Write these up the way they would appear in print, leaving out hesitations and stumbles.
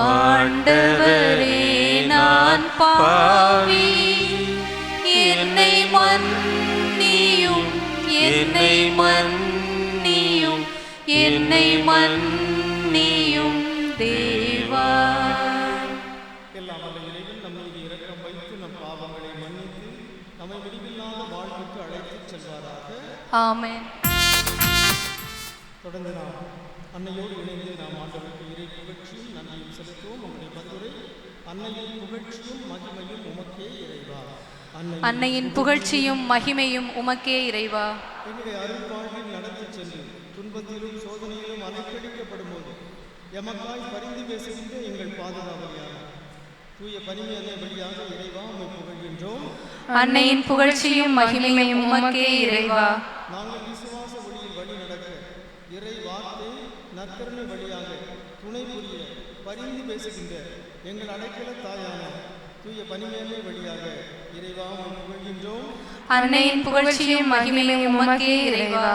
ஆண்டவரே நான் பாவி, என்னை மன்னியும், என்னை மன்னியும், என்னை மன்னியும் தேவா. எல்லாம் வல்ல இறைவன் நம் மீது இரக்கம் வைத்து நம் பாவங்களை மன்னித்து நம்மை முடிவில்லாத வாழ்வுக்கு அழைத்துச் செல்வாராக. ஆமென். தொடர்ந்து நாம் அன்னையோடு இணைந்து நாம் ஆண்டவருக்கு இறை புகழ்ச்சியும் நன்றியும் செலுத்துவோம். நம்முடைய பதிலுரை அன்னையின் புகழ்ச்சியும் மகிமையும் உமக்கே இறைவா. அன்னையின் புகழ்ச்சியும் மகிமையும் உமக்கே இறைவா. எங்களுடைய அருள் வாழ்வில் நடத்தி சென்று துன்பத்திலும் சோதனையிலும் அலைக்கழிக்கப்படும் போது எமக்காய் பரிந்து பேசுகின்ற எங்கள் பாதுகாவலியான தூய பனிமை அன்னை வழியாக இறைவா உம்மை புகழ்கின்றோம். அன்னையின் புகழ்ச்சியும் மகிமையும் உமக்கே இறைவா. நாங்கள் விசுவாச ஒளியில் வழி நடக்க இறை வார்த்தை நற்கருணை வழியாக துணை புரிய பரிந்து பேசுகின்ற எங்கள் அடைக்கல தாயான தூய பனிமேன்மை வழியாக இறைவா உம்மை புகழ்கின்றோம். அன்னையின் புகழ்ச்சியும் மகிமையும் உமக்கே இறைவா.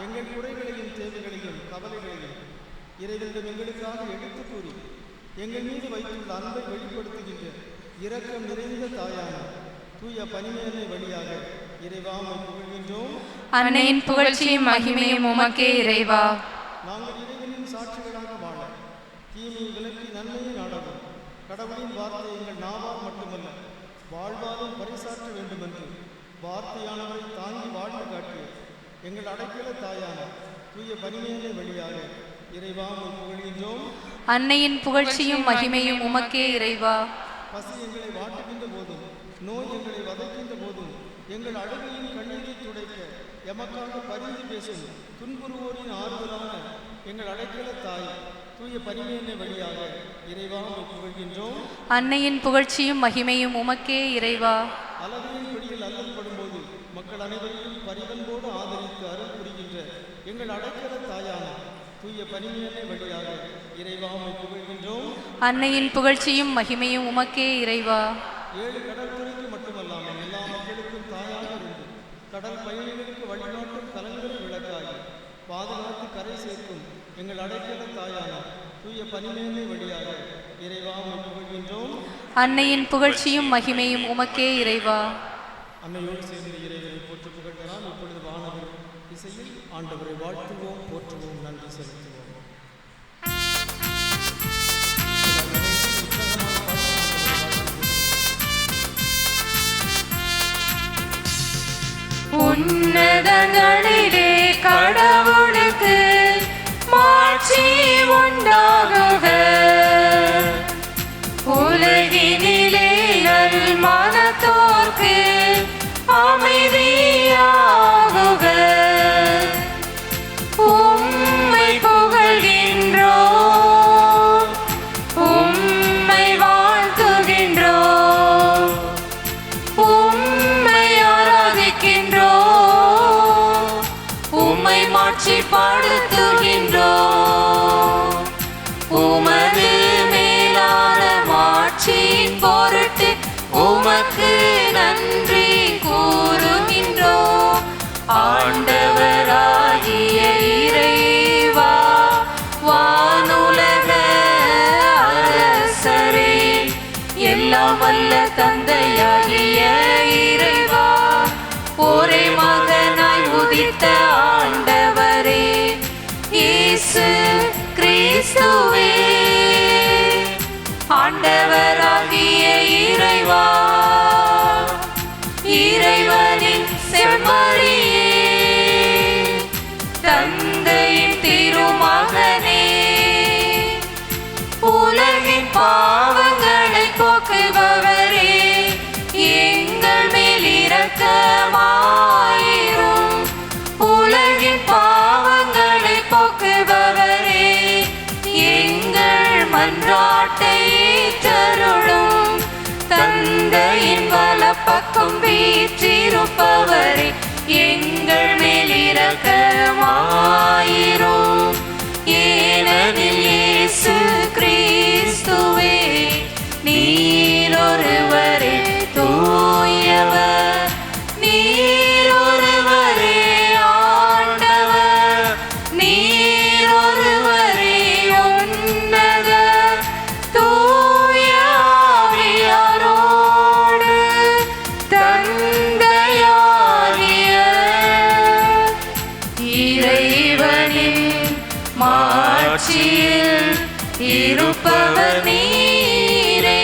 எங்கள் குறைகளையும் தேவைகளையும் கவலைகளையும் இறைவனிடம் எங்களுக்காக எடுத்து கூறி எங்கள் மீது வைத்துள்ள அன்பை வெளிப்படுத்துகின்ற இரக்கம் நிறைந்த தாயான தூய பனிமேன்மை வழியாக இறைவா உம்மை புகழ்கின்றோம். அன்னையின் புகழ்ச்சியும் மகிமையும் உமக்கே இறைவா. நாங்கள் இறைவனின் சாட்சிகளாக வாழ தீமையை விலக்கி நன்மையை நாடவும் கடவுளின் வார்த்தை எங்கள் நாவால் மட்டுமல்ல வாழ்வாலும் பரிசாற்ற வேண்டும் என்று வார்த்தையானவரை தாங்கி வாழ்ந்து காட்டிய எங்கள் அடைக்கல தாயான தூய பனிமேன்மை வழியாக இறைவா உம்மை புகழ்கின்றோம். அன்னையின் புகழ்ச்சியும் மகிமையும் உமக்கே இறைவா. பசி எங்களை வாட்டுகின்ற போதும் நோய் எங்களை வதைக்கின்ற போதும் எங்கள் அழுகையின் கண்ணீரை துடைக்க எமக்காக பரிந்து பேசும் துன்புறுவோரின் ஆறுதலான எங்கள் அடைக்கல தாய் தூய பனிமேன்மை வழியாக இறைவா உம்மை புகழ்கின்றோம். அன்னையின் புகழ்ச்சியும் மகிமையும் உமக்கே இறைவா. அலகையின் பிடியில் அல்லல்படும் போது மக்கள் அனைவரையும் பரிவன்போடு ஆதரித்து அருள் புரிகின்ற எங்கள் அடைக்கல தாயான தூய பனிமேன்மை வழியாக இறைவா உம்மை புகழ்கின்றோம். அன்னையின் புகழ்ச்சியும் மகிமையும் உமக்கே இறைவா. 7 கடற்கரைக்கு மட்டுமல்லாமல் எல்லா மக்களுக்கும் தாயாக இருந்து கடல் பயணிகளுக்கு வழிகாட்டும் கலங்கரை விளக்காகி பாதுகாத்து கரை சேர்க்கும் எங்கள் அடைக்கல தாயான தூய பனிமேன்மை வழியாக இறைவா உம்மை புகழ்கின்றோம். அன்னையின் புகழ்ச்சியும் மகிமையும் உமக்கே இறைவா. அன்னையோடு சேர்ந்து இறைவனை போற்று புகழ்கிறான். இப்பொழுது வானவர் இசையில் ஆண்டவரை வாழ்த்துவோம், போற்றுவோம், நன்றி செலுத்துவோம். உன்னதங்களிலே கடவுளுக்கு மாட்சி உண்டாகுக. உலகினிலே நல் மனத்தோர்க்கு அமைதியாகுக. உம்மை புகழ்கின்றோம், உம்மை வாழ்த்துகின்றோம், உம்மை ஆராதிக்கின்றோம், உம்மை மாட்சிப்படுத்துகின்றோம். உமது மேலான மாட்சியின் பொருட்டு உமக்கு நன்றி கூறுகின்றோம். ஆண்டவராகிய இறைவா, வானுலக அரசரே, எல்லாம் வல்ல தந்தையாகிய இறைவா, ஒரே மகனாய் உதித்த ஆண்டவரே இயேசு கிறிஸ்துவே, ஆண்டவராகிய இறைவா, இறைவனின் செம்மறியே, தந்தையின் திருமகனே, உலகின் பாவங்களை போக்குபவரே, எங்கள் மேல் இரக்கமாயிரும். உலகின் பாவங்களை போக்குபவரே, எங்கள் மன்றாட்டை ஏற்றருளும். தந்தையின் வலப்பக்கம் வீற்றிருப்பவரே, எங்கள் மேல் இரக்கமாயிரும். ஏனெனில் இயேசு கிறிஸ்துவே, நீர் ஒருவரே தூயவர், நீர் ஒருவரே ஆண்டவர், நீர் ஒருவரே இறைவனின் மாட்சியில் இருப்பவர் நீரே.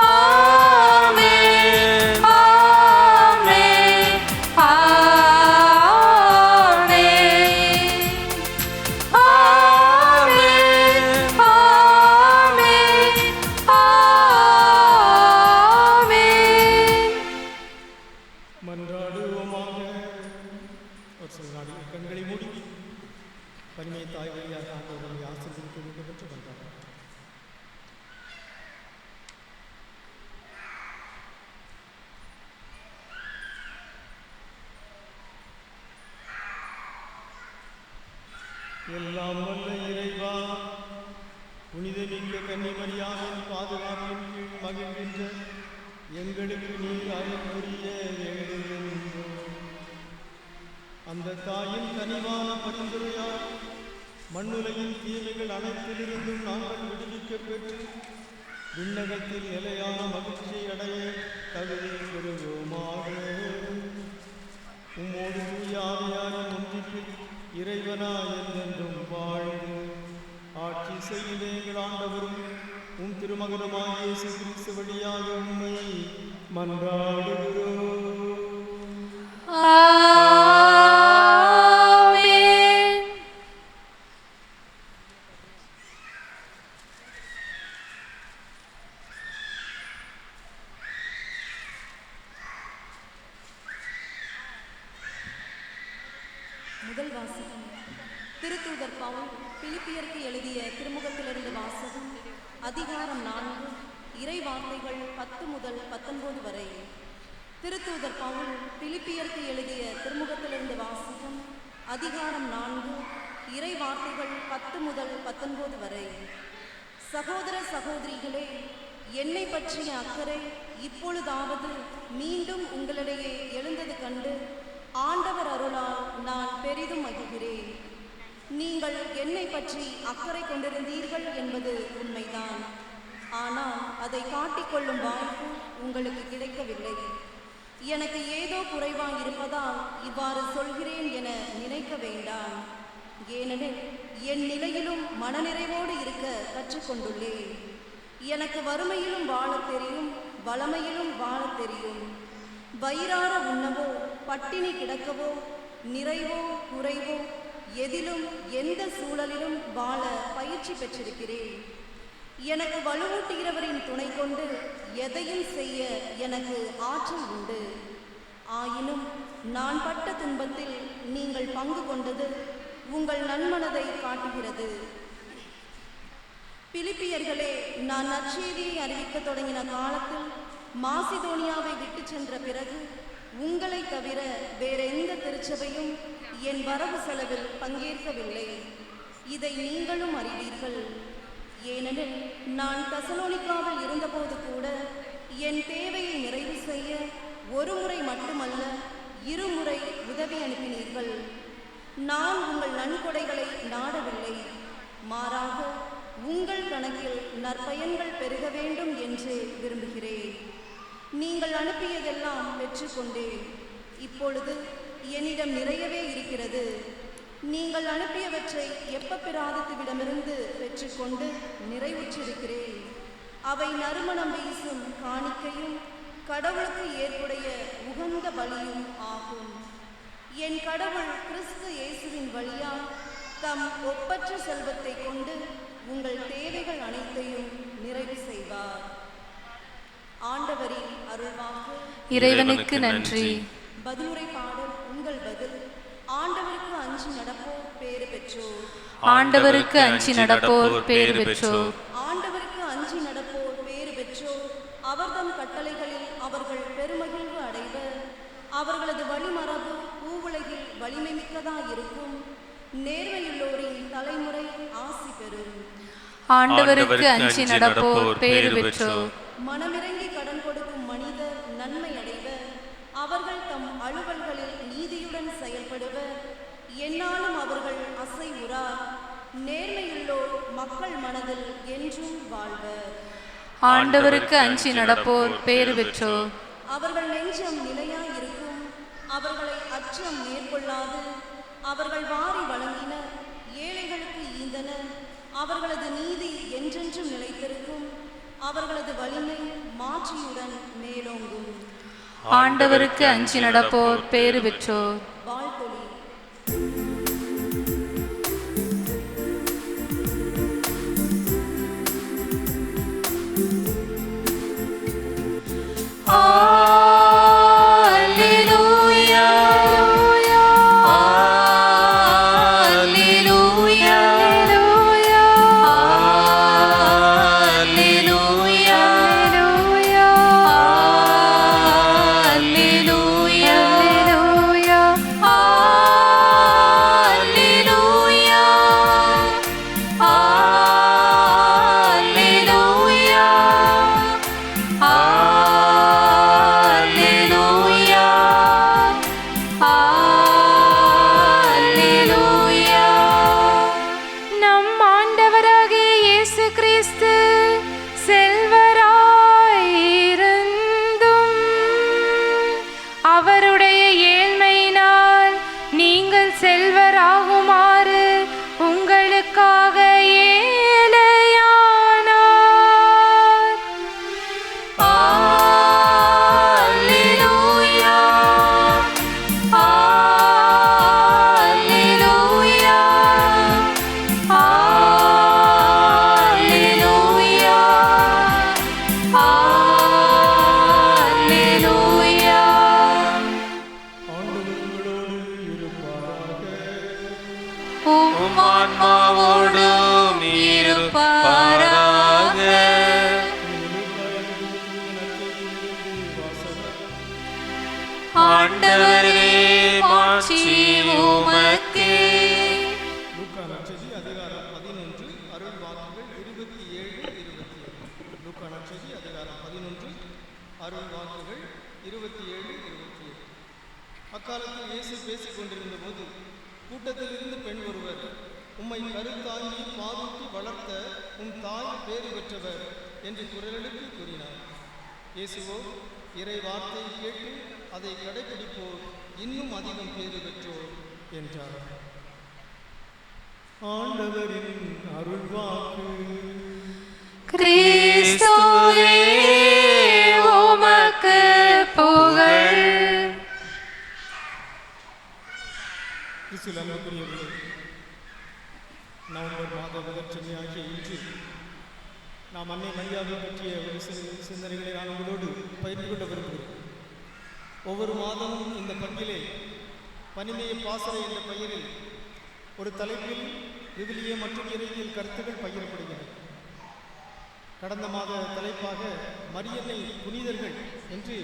ஆமென், ஆமென், ஆமென், ஆமென், ஆமென், ஆமென். மன்றாடுவோமாக. ஒரு சில நாடுகள் கண்களை மூடி பனிமை தாய் வழியாக ஆண்டவர்களை ஆசீர்வதிக்க வேண்டும் என்று வந்தார். எல்லாம் வல்ல இறைவா, புனிதமிக்க கன்னிமரியாவின் பாதுகாப்பின் கீழ் மகிழ்கின்ற எங்களுக்கு நீர் அருள் புரிய வேண்டுகின்றோம். அந்த தாயின் கனிவான பரிந்துரையால் மண்ணுலகின் தீமைகள் அனைத்திலிருந்தும் நாங்கள் விடுவிக்கப் பெற்று விண்ணகத்தில் நிலையான மகிழ்ச்சியை அடைய தகுதி பெறுவோமாக. உம்மோடு தூய ஆவியாரின் ஒன்றிப்பில் இறைவனா என்றென்றும் வாழ்ந்து ஆட்சி செய்கிற எங்கள் ஆண்டவரும் உம் திருமகனுமாகிய இயேசு கிறிஸ்து வழியாக உம்மை மன்றாடுகிறோம். ஆமென். முதல் வாசகம். திருத்தூதர் பவுல் பிலிப்பியருக்கு எழுதிய திருமுகத்திலிருந்து வாசகம். அதிகாரம் 4, இறை வார்த்தைகள் 10 முதல் 19 வரை. திருத்தூதர் பவுல் பிலிப்பியருக்கு எழுதிய திருமுகத்திலிருந்து வாசகம். அதிகாரம் 4, இறை வார்த்தைகள் 10 முதல் 19 வரை. சகோதர சகோதரிகளே, என்னை பற்றிய அக்கறை இப்பொழுதாவது மீண்டும் உங்களிடையே எழுந்தது கண்டு ஆண்டவர் அருளால் நான் பெரிதும் மகிழ்கிறேன். நீங்கள் என்னை பற்றி அக்கறை கொண்டிருந்தீர்கள் என்பது உண்மைதான். ஆனால் அதை காட்டிக்கொள்ளும் வாய்ப்பு உங்களுக்கு கிடைக்கவில்லை. எனக்கு ஏதோ குறைவாக இருப்பதால் இவ்வாறு சொல்கிறேன் என நினைக்க வேண்டாம். ஏனெனில் என் நிலையிலும் மனநிறைவோடு இருக்க கற்றுக்கொண்டுள்ளேன். எனக்கு வறுமையிலும் வாழத் தெரியும், வளமையிலும் வாழத் தெரியும். வயிறார உண்ணவோ பட்டினி கிடக்கவோ நிறைவோ குறைவோ எதிலும் எந்த சூழலிலும் வாழ பயிற்சி பெற்றிருக்கிறேன். எனக்கு வலுவூட்டுகிறவரின் துணை கொண்டு எதையும் செய்ய எனக்கு ஆற்றல் உண்டு. ஆயினும் நான் பட்ட துன்பத்தில் நீங்கள் பங்கு கொண்டது உங்கள் நன்மனதை காட்டுகிறது. பிலிப்பியர்களே, நான் நற்செய்தியை அறிவிக்க தொடங்கின காலத்தில் மாசிதோனியாவை விட்டு சென்ற பிறகு உங்களை தவிர வேறெந்த திருச்சபையும் என் வரவு செலவில் பங்கேற்கவில்லை. இதை நீங்களும் அறிவீர்கள். ஏனெனில் நான் தெசலோனிக்காவில் இருந்தபோது கூட என் தேவையை நிறைவு செய்ய ஒரு முறை மட்டுமல்ல 2 முறை உதவி அனுப்பினீர்கள். நான் உங்கள் நன்கொடைகளை நாடவில்லை, மாறாக உங்கள் கணக்கில் நற்பயன்கள் பெருக வேண்டும் என்று விரும்புகிறேன். நீங்கள் அனுப்பியதெல்லாம் பெற்றுக்கொண்டேன். இப்பொழுது என்னிடம் நிறையவே இருக்கிறது. நீங்கள் அனுப்பியவற்றை எப்பப்பிராதத்திடமிருந்து பெற்றுக்கொண்டு நிறைவுற்றிருக்கிறேன். அவை நறுமணம் வீசும் காணிக்கையும் கடவுளுக்கு ஏற்புடைய உகந்த பலியும் ஆகும். என் கடவுள் கிறிஸ்து இயேசுவின் வழியால் தம் ஒப்பற்ற செல்வத்தை கொண்டு உங்கள் தேவைகள் அனைத்தையும் நிறைவு செய்வார். ஆண்டவரின் அருள்வாக்கு. இறைவனுக்கு நன்றி. பதிலுரை பாடல். உங்கள் பதில். ஆண்டவருக்கு அஞ்சி நடப்போர் பேறு பெற்றோர். ஆண்டவருக்கு அஞ்சி நடப்போர் பேறு பெற்றோர். ஆண்டவருக்கு அஞ்சி நடப்போர் பேறு பெற்றோர். அவர்தம் கட்டளைகளில் அவர்கள் பெருமகிழ்வு அடைவர். அவர்களது வழிமரபு பூவுலகில் வலிமை மிக்கதாயிருக்கும். நேர்மையுள்ளோரின் தலைமுறை ஆசி பெறும். ஆண்டவருக்கு அஞ்சி நடப்போர் பேறு பெற்றோர். மனமிறங்கி கடன் கொடுக்கும் மனிதர் நன்மை அடைவர். அவர்கள் தம் அலுவல்களில் நீதியுடன் செயல்படுவர். என்னாலும் அவர்கள் அசைவுறார். நேர்மையுள்ளோர் மக்கள் மனதில் என்றும் வாழ்வர். ஆண்டவருக்கு அஞ்சி நடப்போர் பேறு பெற்றோர். அவர்கள் நெஞ்சம் நிலையாயிருக்கும். அவர்களை அச்சம் மேற்கொள்ளாது அவர்கள் வாரி வழங்கினர், ஏழைகளுக்கு ஈந்தனர். அவர்களது நீதி என்றென்றும் நிலைத்திருக்கும், அவர்களது வலிமை மாட்சியுடன் மேலோங்கும். ஆண்டவருக்கு அஞ்சி நடப்போர் பேறு பெற்றோர். வாழ்த்தொலி. அக்காலத்தில் இயேசு பேசிக் கொண்டிருந்த போது கூட்டத்தில் இருந்து பெண் ஒருவர், உம்மை கருத்தாங்கி பாலூட்டி வளர்த்த உன் தாய் பேறு பெற்றவர் என்று குரலெழுப்பி கூறினார். இயேசுவோ, இறை வார்த்தையை கேட்டு அதை கடைபிடிப்போர் இன்னும் அதிகம் பேறு பெற்றோர் என்றார். ஆண்டவரின் அருள்வாக்கு. கிறிஸ்துவே உமக்கு புகழ். கிறிஸ்துவில் அன்புக்குரியவர்களே, நவம்பர் மாத புதன்கிழமையாகிய இன்று நாம் அன்னை மரியாதை பற்றிய ஒரு சில சிந்தனைகளை நான் உங்களோடு பகிர்ந்து கொள்ள விரும்புகிறேன். ஒவ்வொரு மாதமும் இந்த பங்கிலே பனிமய பாசறை என்ற பெயரில் ஒரு தலைப்பில் விவிலிய மற்றும் இறையியல் கருத்துக்கள் பகிரப்படுகிறது. கடந்த மாத தலைப்பாக மரியன்னை புனிதர்கள் என்று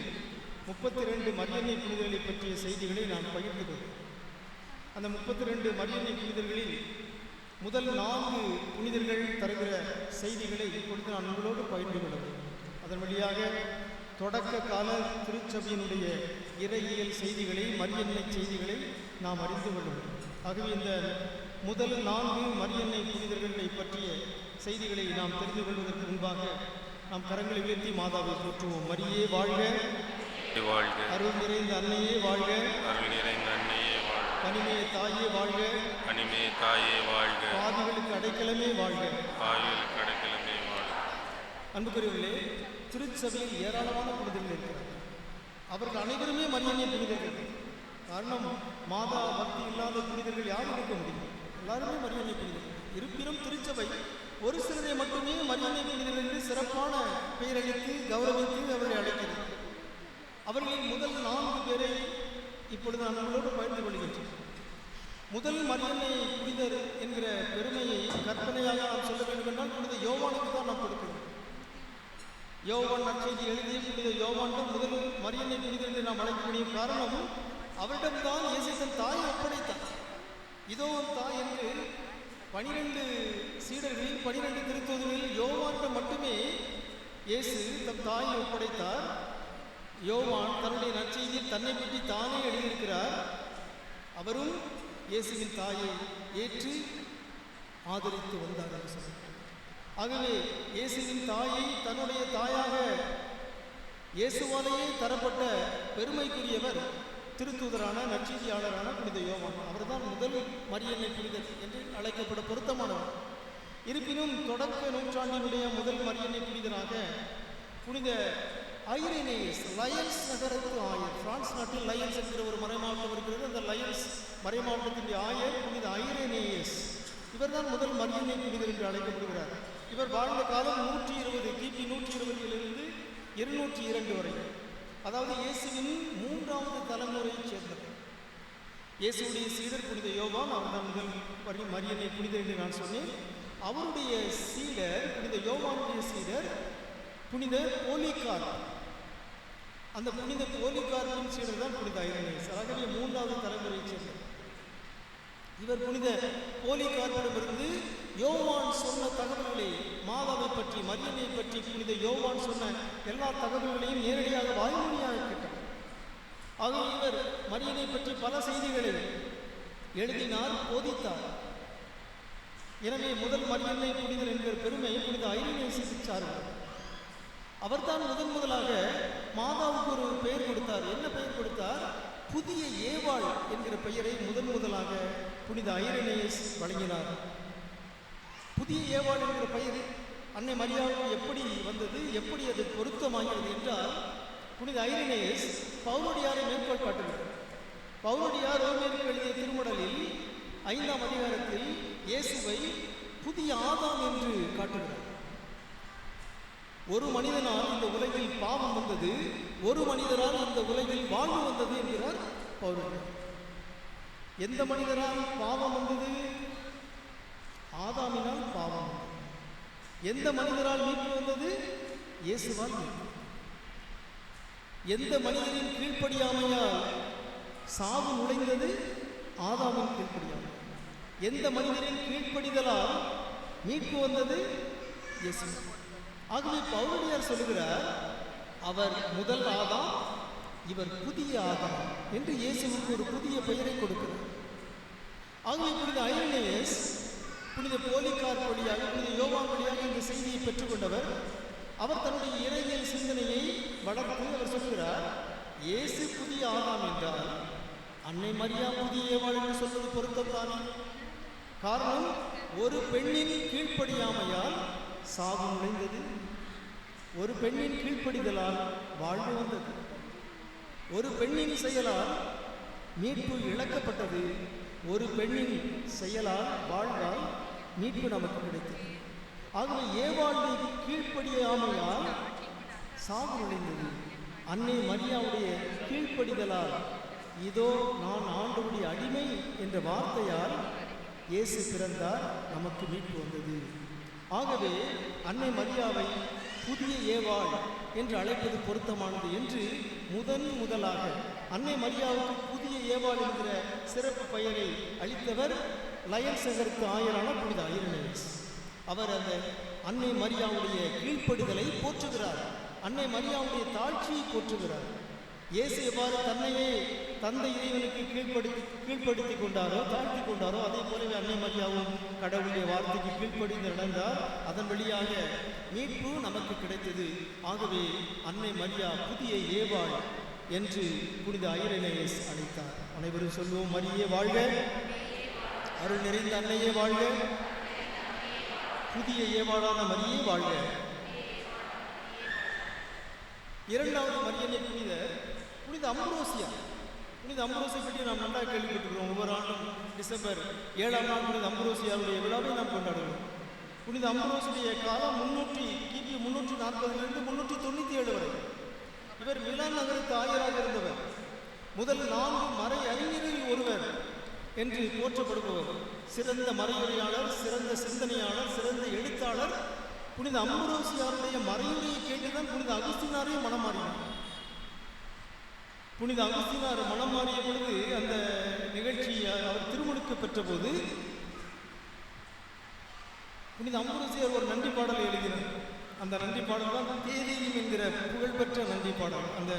32 மரியன்னை புனிதர்களை பற்றிய செய்திகளை நான் பகிர்ந்து கொண்டேன். அந்த 32 மரியன்னை புனிதர்களில் முதல் 4 புனிதர்கள் தருகிற செய்திகளை இப்பொழுது நான் உங்களோடு பகிர்ந்து கொள்கிறேன். அதன் வழியாக தொடக்க கால திருச்சபையினுடைய இறையியல் செய்திகளை, மரியன்னை செய்திகளை நாம் அறிந்து கொள்வோம். ஆகவே இந்த முதல் 4 மரியன்னை புனிதர்களை பற்றிய செய்திகளை நாம் தெரிந்து கொள்வதற்கு முன்பாக நாம் கரங்களை உயர்த்தி மாதாவை போற்றுவோம். மரியே வாழ்க, அருள் நிறைந்த அன்னையே வாழ்க, பனிமய தாயே வாழ்க, பாவிகளுக்கு அடைக்கலமே வாழ்க. அன்புக்குரியவர்களே, திருச்சபையில் ஏராளமான புனிதர்கள் இருக்கிறார். அவர்கள் அனைவருமே மரியன்னை புனிதர்கள். காரணம், மாதா பக்தி இல்லாத புனிதர்கள் யாரும் இருக்க முடியும்? எல்லாருமே மரியன்னை புனிதர்கள். இருப்பினும் திருச்சபை ஒரு சிலரை மட்டுமே மரியன்னை புனிதர்கள் என்று சிறப்பான பெயரளித்து கௌரவித்து அவர்களை அழைக்கிறது. அவர்களின் முதல் 4 பேரை இப்பொழுது நான் உங்களோடு பகிர்ந்து கொள்கின்றேன். முதல் மரியன்னை புனிதர் என்கிற பெருமையை கற்பனையாக நாம் சொல்ல வேண்டும் என்றால் புனித யோவானுக்கு தான் நாம் கொடுக்கிறோம். யோவான் நற்செய்தி எழுதிய புனித யோவான் தான் முதல் மரியன்னை புனிதர் என்று நாம் அழைக்க முடியும். காரணம், அவரிடம்தான் இயேசு தன் தாயை ஒப்படைத்தார். இதோ ஒரு தாய் என்று 12 சீடர்களில் 12 திருத்தூதர்களில் யோவானிடம் மட்டுமே இயேசு தன் தாயை ஒப்படைத்தார். யோவான் தன்னுடைய நற்செய்தியில் தன்னை பற்றி தானே எழுதியிருக்கிறார். அவரும் இயேசுவின் தாயை ஏற்று ஆதரித்து வந்தார் என்று சொன்னார். ஆகவே இயேசுவின் தாயை தன்னுடைய தாயாக இயேசுவாலேயே தரப்பட்ட பெருமைக்குரியவர் திருத்தூதரான நற்செய்தியாளரான புனித யோவான். அவர்தான் முதல் மரியன்னை புனிதர் என்று அழைக்கப்பட பொருத்தமானவர். இருப்பினும் தொடக்க நூற்றாண்டினுடைய முதல் மரியன்னை புனிதராக புனித ஐரேனியஸ், லயன்ஸ் நகரத்து ஆயர், பிரான்ஸ் நாட்டில் லயன்ஸ் என்கிற ஒரு மறைமாவட்டம் இருக்கிறது. அந்த லயன்ஸ் மறைமாவட்டத்தினுடைய ஆயர் புனித ஐரேனியஸ், இவர்தான் முதல் மரியன்னை புனிதர் என்று அழைக்கப்படுகிறார். இவர் வாழ்ந்த காலம் 120, கிபி 120 202 வரை, அதாவது இயேசுவின் 3வது தலைமுறையைச் சேர்ந்தவர். இயேசுடைய சீடர் புனித யோவான், அவர்தான் முதல் மரியன்னை புனிதர் என்று நான் சொன்னேன். அவருடைய சீடர், புனித யோவானுடைய சீடர் புனித போலிகார்ப். அந்த புனித போலிகார்ப்பின் சீடர் தான் புனித ஐரேனியஸ். ஆகவே 3வது தலைமுறையைச் சேர்ந்தவர். இவர் புனித போலிகார்ப்பிடமிருந்து யோவான் சொன்ன தகவல்களை, மாதாவை பற்றி, மரியனை பற்றி புனித யோவான் சொன்ன எல்லா தகவல்களையும் நேரடியாக வாய்மொழியாக கேட்டார். ஆகவே இவர் மரியனை பற்றி பல செய்திகளை எழுதினார், போதித்தார். எனவே முதல் மரியன்னை புனிதர் என்கிற பெருமை புனித ஐரேனியஸுக்கு சார்ந்தது. அவர்தான் முதலாக மாதாவுக்கு ஒரு பெயர் கொடுத்தார். என்ன பெயர் கொடுத்தார்? புதிய ஏவாள் என்கிற பெயரை முதலாக புனித ஐரேனியஸ் வழங்கினார். புதிய ஏவாள் என்கிற பெயர் அன்னை மரியாவுக்கு எப்படி வந்தது, எப்படி அது பொருத்தமாகிறது என்றால், புனித ஐரேனியஸ் பவுலடியாரை மேற்கோள் காட்டுகிறார். பவுலடியார் ரோமேருக்கு எழுதிய திருமடலில் 5ஆம் அதிகாரத்தில் இயேசுவை புதிய ஆதாம் என்று காட்டுகிறார். ஒரு மனிதனால் இந்த உலகில் பாவம் வந்தது, ஒரு மனிதரால் இந்த உலகில் வாழ்வு வந்தது என்கிறார் பவுலடியார். எந்த மனிதரால் பாவம் வந்தது? ஆதாமினால் பாவம் வந்தது. எந்த மனிதரால் மீட்பு வந்தது? இயேசுவால் மீட்பு. எந்த மனிதரின் கீழ்ப்படியாமையால் சாவு நுழைந்தது? ஆதாமின் கீழ்ப்படியாமை. எந்த மனிதரின் கீழ்ப்படிதலால் மீட்பு வந்தது? இயேசு. ஆகவே பவுலடியார் சொல்லுகிறார், அவர் முதல் ஆதாம், இவர் புதிய ஆதாம் என்று இயேசுவுக்கு ஒரு புதிய பெயரை கொடுக்கிறார். ஆகவே புனித ஐரேனியஸ் புனித போலிகார்ப் வழியாக, புனித யோவான் வழியாக இந்த செய்தியை பெற்றுக்கொண்டவர். அவர் தன்னுடைய இறையியல் சிந்தனையை வளர்த்து அவர் சொல்கிறார், இயேசு புதிய ஆதாம் என்றால் அன்னை மரியா புதிய ஏவாள் என்று சொல்வது பொருத்தம்தானே? காரணம், ஒரு பெண்ணின் கீழ்ப்படியாமையால் சாவு நுழைந்தது, ஒரு பெண்ணின் கீழ்ப்படிதலால் வாழ்வு வந்தது, ஒரு பெண்ணின் செயலால் மீட்பு இழக்கப்பட்டது, ஒரு பெண்ணின் செயலால் வாழ்வால் மீட்பு நமக்கு கிடைத்தது. ஆகவே ஏவாளுடைய கீழ்ப்படியாமையால் சாவு நுழைந்தது, அன்னை மரியாவுடைய கீழ்ப்படிதலால் இதோ நான் ஆண்டவருடைய அடிமை என்ற வார்த்தையால் இயேசு பிறந்தார், நமக்கு மீட்பு வந்தது. ஆகவே அன்னை மரியாவை புதிய ஏவாள் என்று அழைப்பது பொருத்தமானது என்று முதலாக அன்னை மரியாவுக்கு புதிய ஏவாள் என்கிற சிறப்பு பெயரை அளித்தவர் லயன்ஸ் நகருக்கு ஆயரான புனித ஐரேனியஸ். அவர் அந்த அன்னை மரியாவுடைய கீழ்ப்படிதலை போற்றுகிறார், அன்னை மரியாவுடைய தாழ்ச்சியை போற்றுகிறார். இயேசு எவ்வாறு தன்னையே தந்தை இறைவனுக்கு கீழ்ப்படுத்தி கொண்டாரோ, தாழ்த்தி கொண்டாரோ, அதே போலவே அன்னை மரியாவும் கடவுளுடைய வார்த்தைக்கு கீழ்ப்படிந்து நடந்தார். அதன் வழியாக மீட்பு நமக்கு கிடைத்தது. ஆகவே அன்னை மரியா புதிய ஏவாள் என்று புனித ஐரேனியஸ் அழைத்தார். அனைவரும் சொல்லுவோம், மரியே வாழ்க, அருள் நிறைந்த அன்னையே வாழ்க, புதிய ஏவாளான மரியே வாழ்க. இரண்டாவது மரியன்னை புனிதர் புனித அம்ப்ரோசியா. புனித அம்ப்ரோசியை பற்றி நாம் நன்றாக கேள்விப்பட்டிருக்கிறோம். ஒவ்வொரு ஆண்டும் டிசம்பர் 7ஆம் நாள் புனித அம்ப்ரோசியாவுடைய விழாவை நாம் கொண்டாடுகிறோம். புனித அம்ப்ரோசியுடைய காலம் கிபி 340 397 வரை. இவர் மிலான் நகரத்து ஆயராக இருந்தவர். முதல் 4 மறை அறிஞரில் ஒருவர் என்று போற்றப்படுபவர். சிறந்த மறையுரையாளர், சிறந்த சிந்தனையாளர், சிறந்த எழுத்தாளர். புனித அம்ப்ரோசியாருடைய மறையுரையை கேட்டுதான் புனித அகுஸ்தினாரையும் மனம் மாறினார். புனித அகுஸ்தினார் மனம் மாறிய பொழுது அந்த நிகழ்ச்சியை அவர் திருமுழுக்கு பெற்ற போது புனித அம்ப்ரோசியார் ஒரு நன்றி பாடலை எழுதினார். அந்த நன்றி பாடல் தான் தேதையும் என்கிற புகழ்பெற்ற நன்றி பாடல். அந்த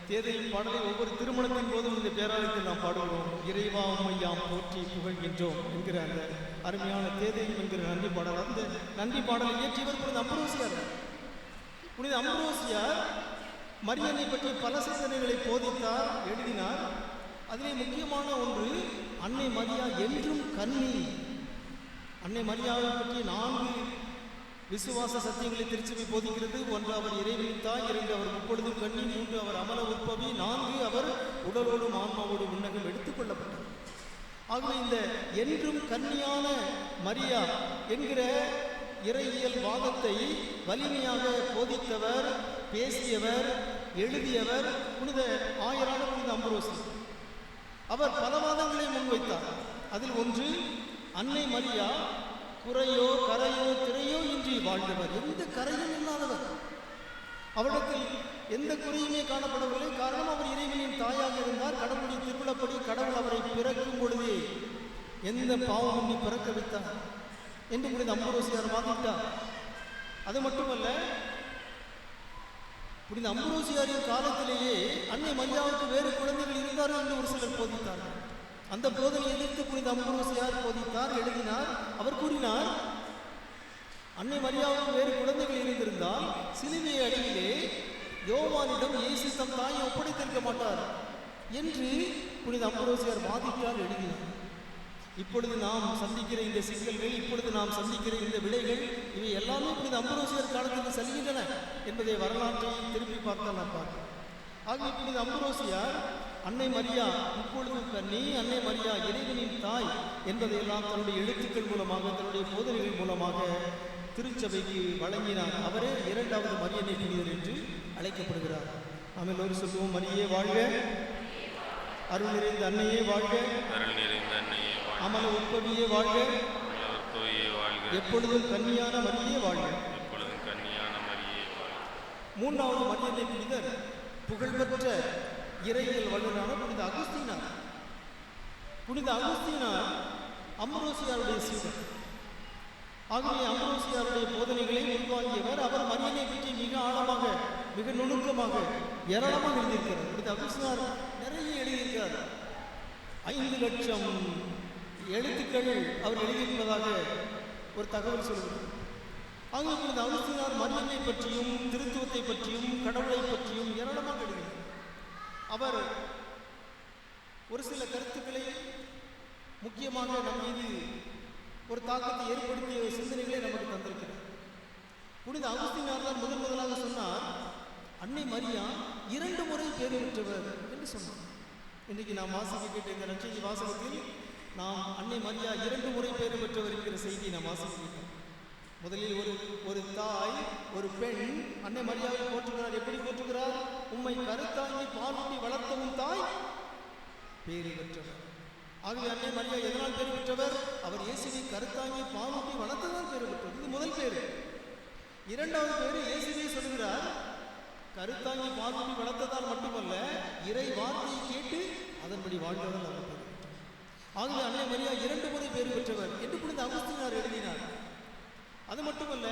தேதையும் பாடலை ஒவ்வொரு திருமணத்தின் போதும் இந்த பேராலயத்தில் நாம் பாடுகிறோம். இறைவா உம்மை யாம் போற்றி புகழ்கின்றோம் என்கிற அந்த அருமையான தேதையும் என்கிற நன்றி பாடல். அந்த நன்றி பாடலை இயற்றியவர் புனித அம்ப்ரோசியார். புனித அம்ப்ரோசியார் மரியனை பற்றி பல சிந்தனைகளை போதித்தார், எழுதினார். அதிலே முக்கியமான ஒன்று, அன்னை மரியா என்றும் கன்னி. அன்னை மரியாவை பற்றி 4 விசுவாச சத்தியங்களை திருச்சபை போதிக்கிறது. 1, அவர் இறைவனின் தாய். 2, அவர் முப்பொழுதும் கன்னி. 3, அவர் அமல உற்பவி. 4, அவர் உடலோடும் ஆன்மாவோடும் விண்ணகம் எடுத்துக்கொள்ளப்பட்டார். ஆகவே இந்த என்றும் கன்னியான மரியா என்கிற இறையியல் வாதத்தை வலிமையாக போதித்தவர், பேசியவர், எழுதியவர் புனித ஆயரான புனித அம்புரோசி. அவர் பல வாதங்களை முன்வைத்தார். அதில் ஒன்று, அன்னை மரியா குறையோ கரையோ திரையோ இன்றி வாழ்ந்தவர், எந்த கரையும் இல்லாதவர். அவரிடத்தில் எந்த குறையுமே காணப்படவில்லை. காரணம், அவர் இறைவனின் தாயாக இருந்தார். கடவுளின் திருவிழப்படி கடவுள் அவரை பிறக்கும் பொழுதே எந்த பாவமும் நீ பிறக்க வைத்தார் என்று புனித அம்புரோசியார் வாதிட்டார். அது மட்டுமல்ல, புனித அம்புரோசியாரின் காலத்திலேயே அன்னை மரியாவுக்கு வேறு குழந்தைகள் இருந்தார்கள் என்று ஒரு சிலர் போதித்தார்கள். அந்த போதனை எதிர்த்து புனித அம்புரோசியார் போதித்தார், எழுதினார். அவர் கூறினார், அன்னை மரியாவுக்கு வேறு குழந்தைகள் இருந்திருந்தால் சிலுவை அடியிலே யோவானிடம் இயேசு தம் தாயை ஒப்படைத்திருக்க மாட்டார் என்று புனித அம்புரோசியார் வாதிட்டார், எழுதினார். இப்பொழுது நாம் சந்திக்கிற இந்த சிக்கல்கள், இப்பொழுது நாம் சந்திக்கிற இந்த விடைகள், இவை எல்லாமே புனித அம்புரோசியார் காலத்துக்கு செல்கின்றன என்பதை வரலாற்றை திருப்பி பார்த்தால் நாம் பார்க்கிறோம். ஆகவே புனித அம்புரோசியார் அன்னை மரியா இப்பொழுதும் கன்னி, அன்னை மரியா இறைவனின் தாய் என்பதையெல்லாம் தன்னுடைய எழுத்துக்கள் மூலமாக, தன்னுடைய போதனைகள் மூலமாக திருச்சபைக்கு வழங்கினார். அவரே 2வது மரியன்னை புனிதர் என்று அழைக்கப்படுகிறார். நாம் எல்லோரும் சொல்லுவோம், மரியே வாழ்க, அருள் நிறைந்த அன்னையே வாழ்க, அமல உற்பவியே வாழ்க, எப்பொழுதும் கன்னியான மரியே வாழ்க. 3வது மரியன்னை புனிதர் புகழ்பெற்ற இறையியல் வல்லுநரான புனித அகுஸ்தீனார். புனித அகுஸ்தீனார் அம்புரோசியாருடைய சீடர். ஆகவே அம்புரோசியாருடைய போதனைகளை உள்வாங்கியவர். அவர் மரியனை பற்றி மிக ஆழமாக, மிக நுணுக்கமாக, ஏராளமாக எழுதியிருக்கிறார். புனித அகுஸ்தீனார் நிறைய எழுதியிருக்கிறார். 5 லட்சம் எழுத்துக்கள் அவர் எழுதியிருப்பதாக ஒரு தகவல் சொல்கிறது. ஆகவே புனித அகுஸ்தீனார் மரியனை பற்றியும், திருத்துவத்தை பற்றியும், கடவுளை பற்றியும் ஏராளமாக எழுதினார். அவர் ஒரு சில கருத்துக்களை முக்கியமாக நம் மீது ஒரு தாக்கத்தை ஏற்படுத்திய சிந்தனைகளை நமக்கு தந்திருக்கிறார். புனித அகுஸ்தீனார் தான் முதலாக சொன்னார், அன்னை மரியா 2 முறை பேறு பெற்றவர் என்று சொன்னார். இன்றைக்கு நாம் வாசிக்க கேட்ட இந்த நற்செய்தி வாசகத்தில் நாம் அன்னை மரியா 2 முறை பேறு பெற்றவர் என்கிற செய்தியை நாம் வாசிக்கிறோம். முதலில் ஒரு தாய், ஒரு பெண் அன்னை மரியாவை போற்றுகிறார். எப்படி போற்றுகிறார்? உம்மை கருத்தாங்கி பாலூட்டி வளர்த்தவும் தாய் பேறு பெற்றவர். ஆகவே அன்னை மரியா எதனால் பேறு பெற்றவர்? அவர் இயேசுவை கருத்தாங்கி பாலூட்டி வளர்த்ததால் பேறு பெற்றவர். இது முதல் பேரு. 2வது பேரு, இயேசுவை சொல்கிறார், கருத்தாங்கி பாலூட்டி வளர்த்ததால் மட்டுமல்ல, இறை வார்த்தையை கேட்டு அதன்படி வாழ்ந்ததால் அவர் பேறு பெற்றார். ஆகவே அன்னை மரியா 2 முறை பேறு பெற்றவர் என்று புனித அகுஸ்தீனார் எழுதினார். அது மட்டுமல்ல,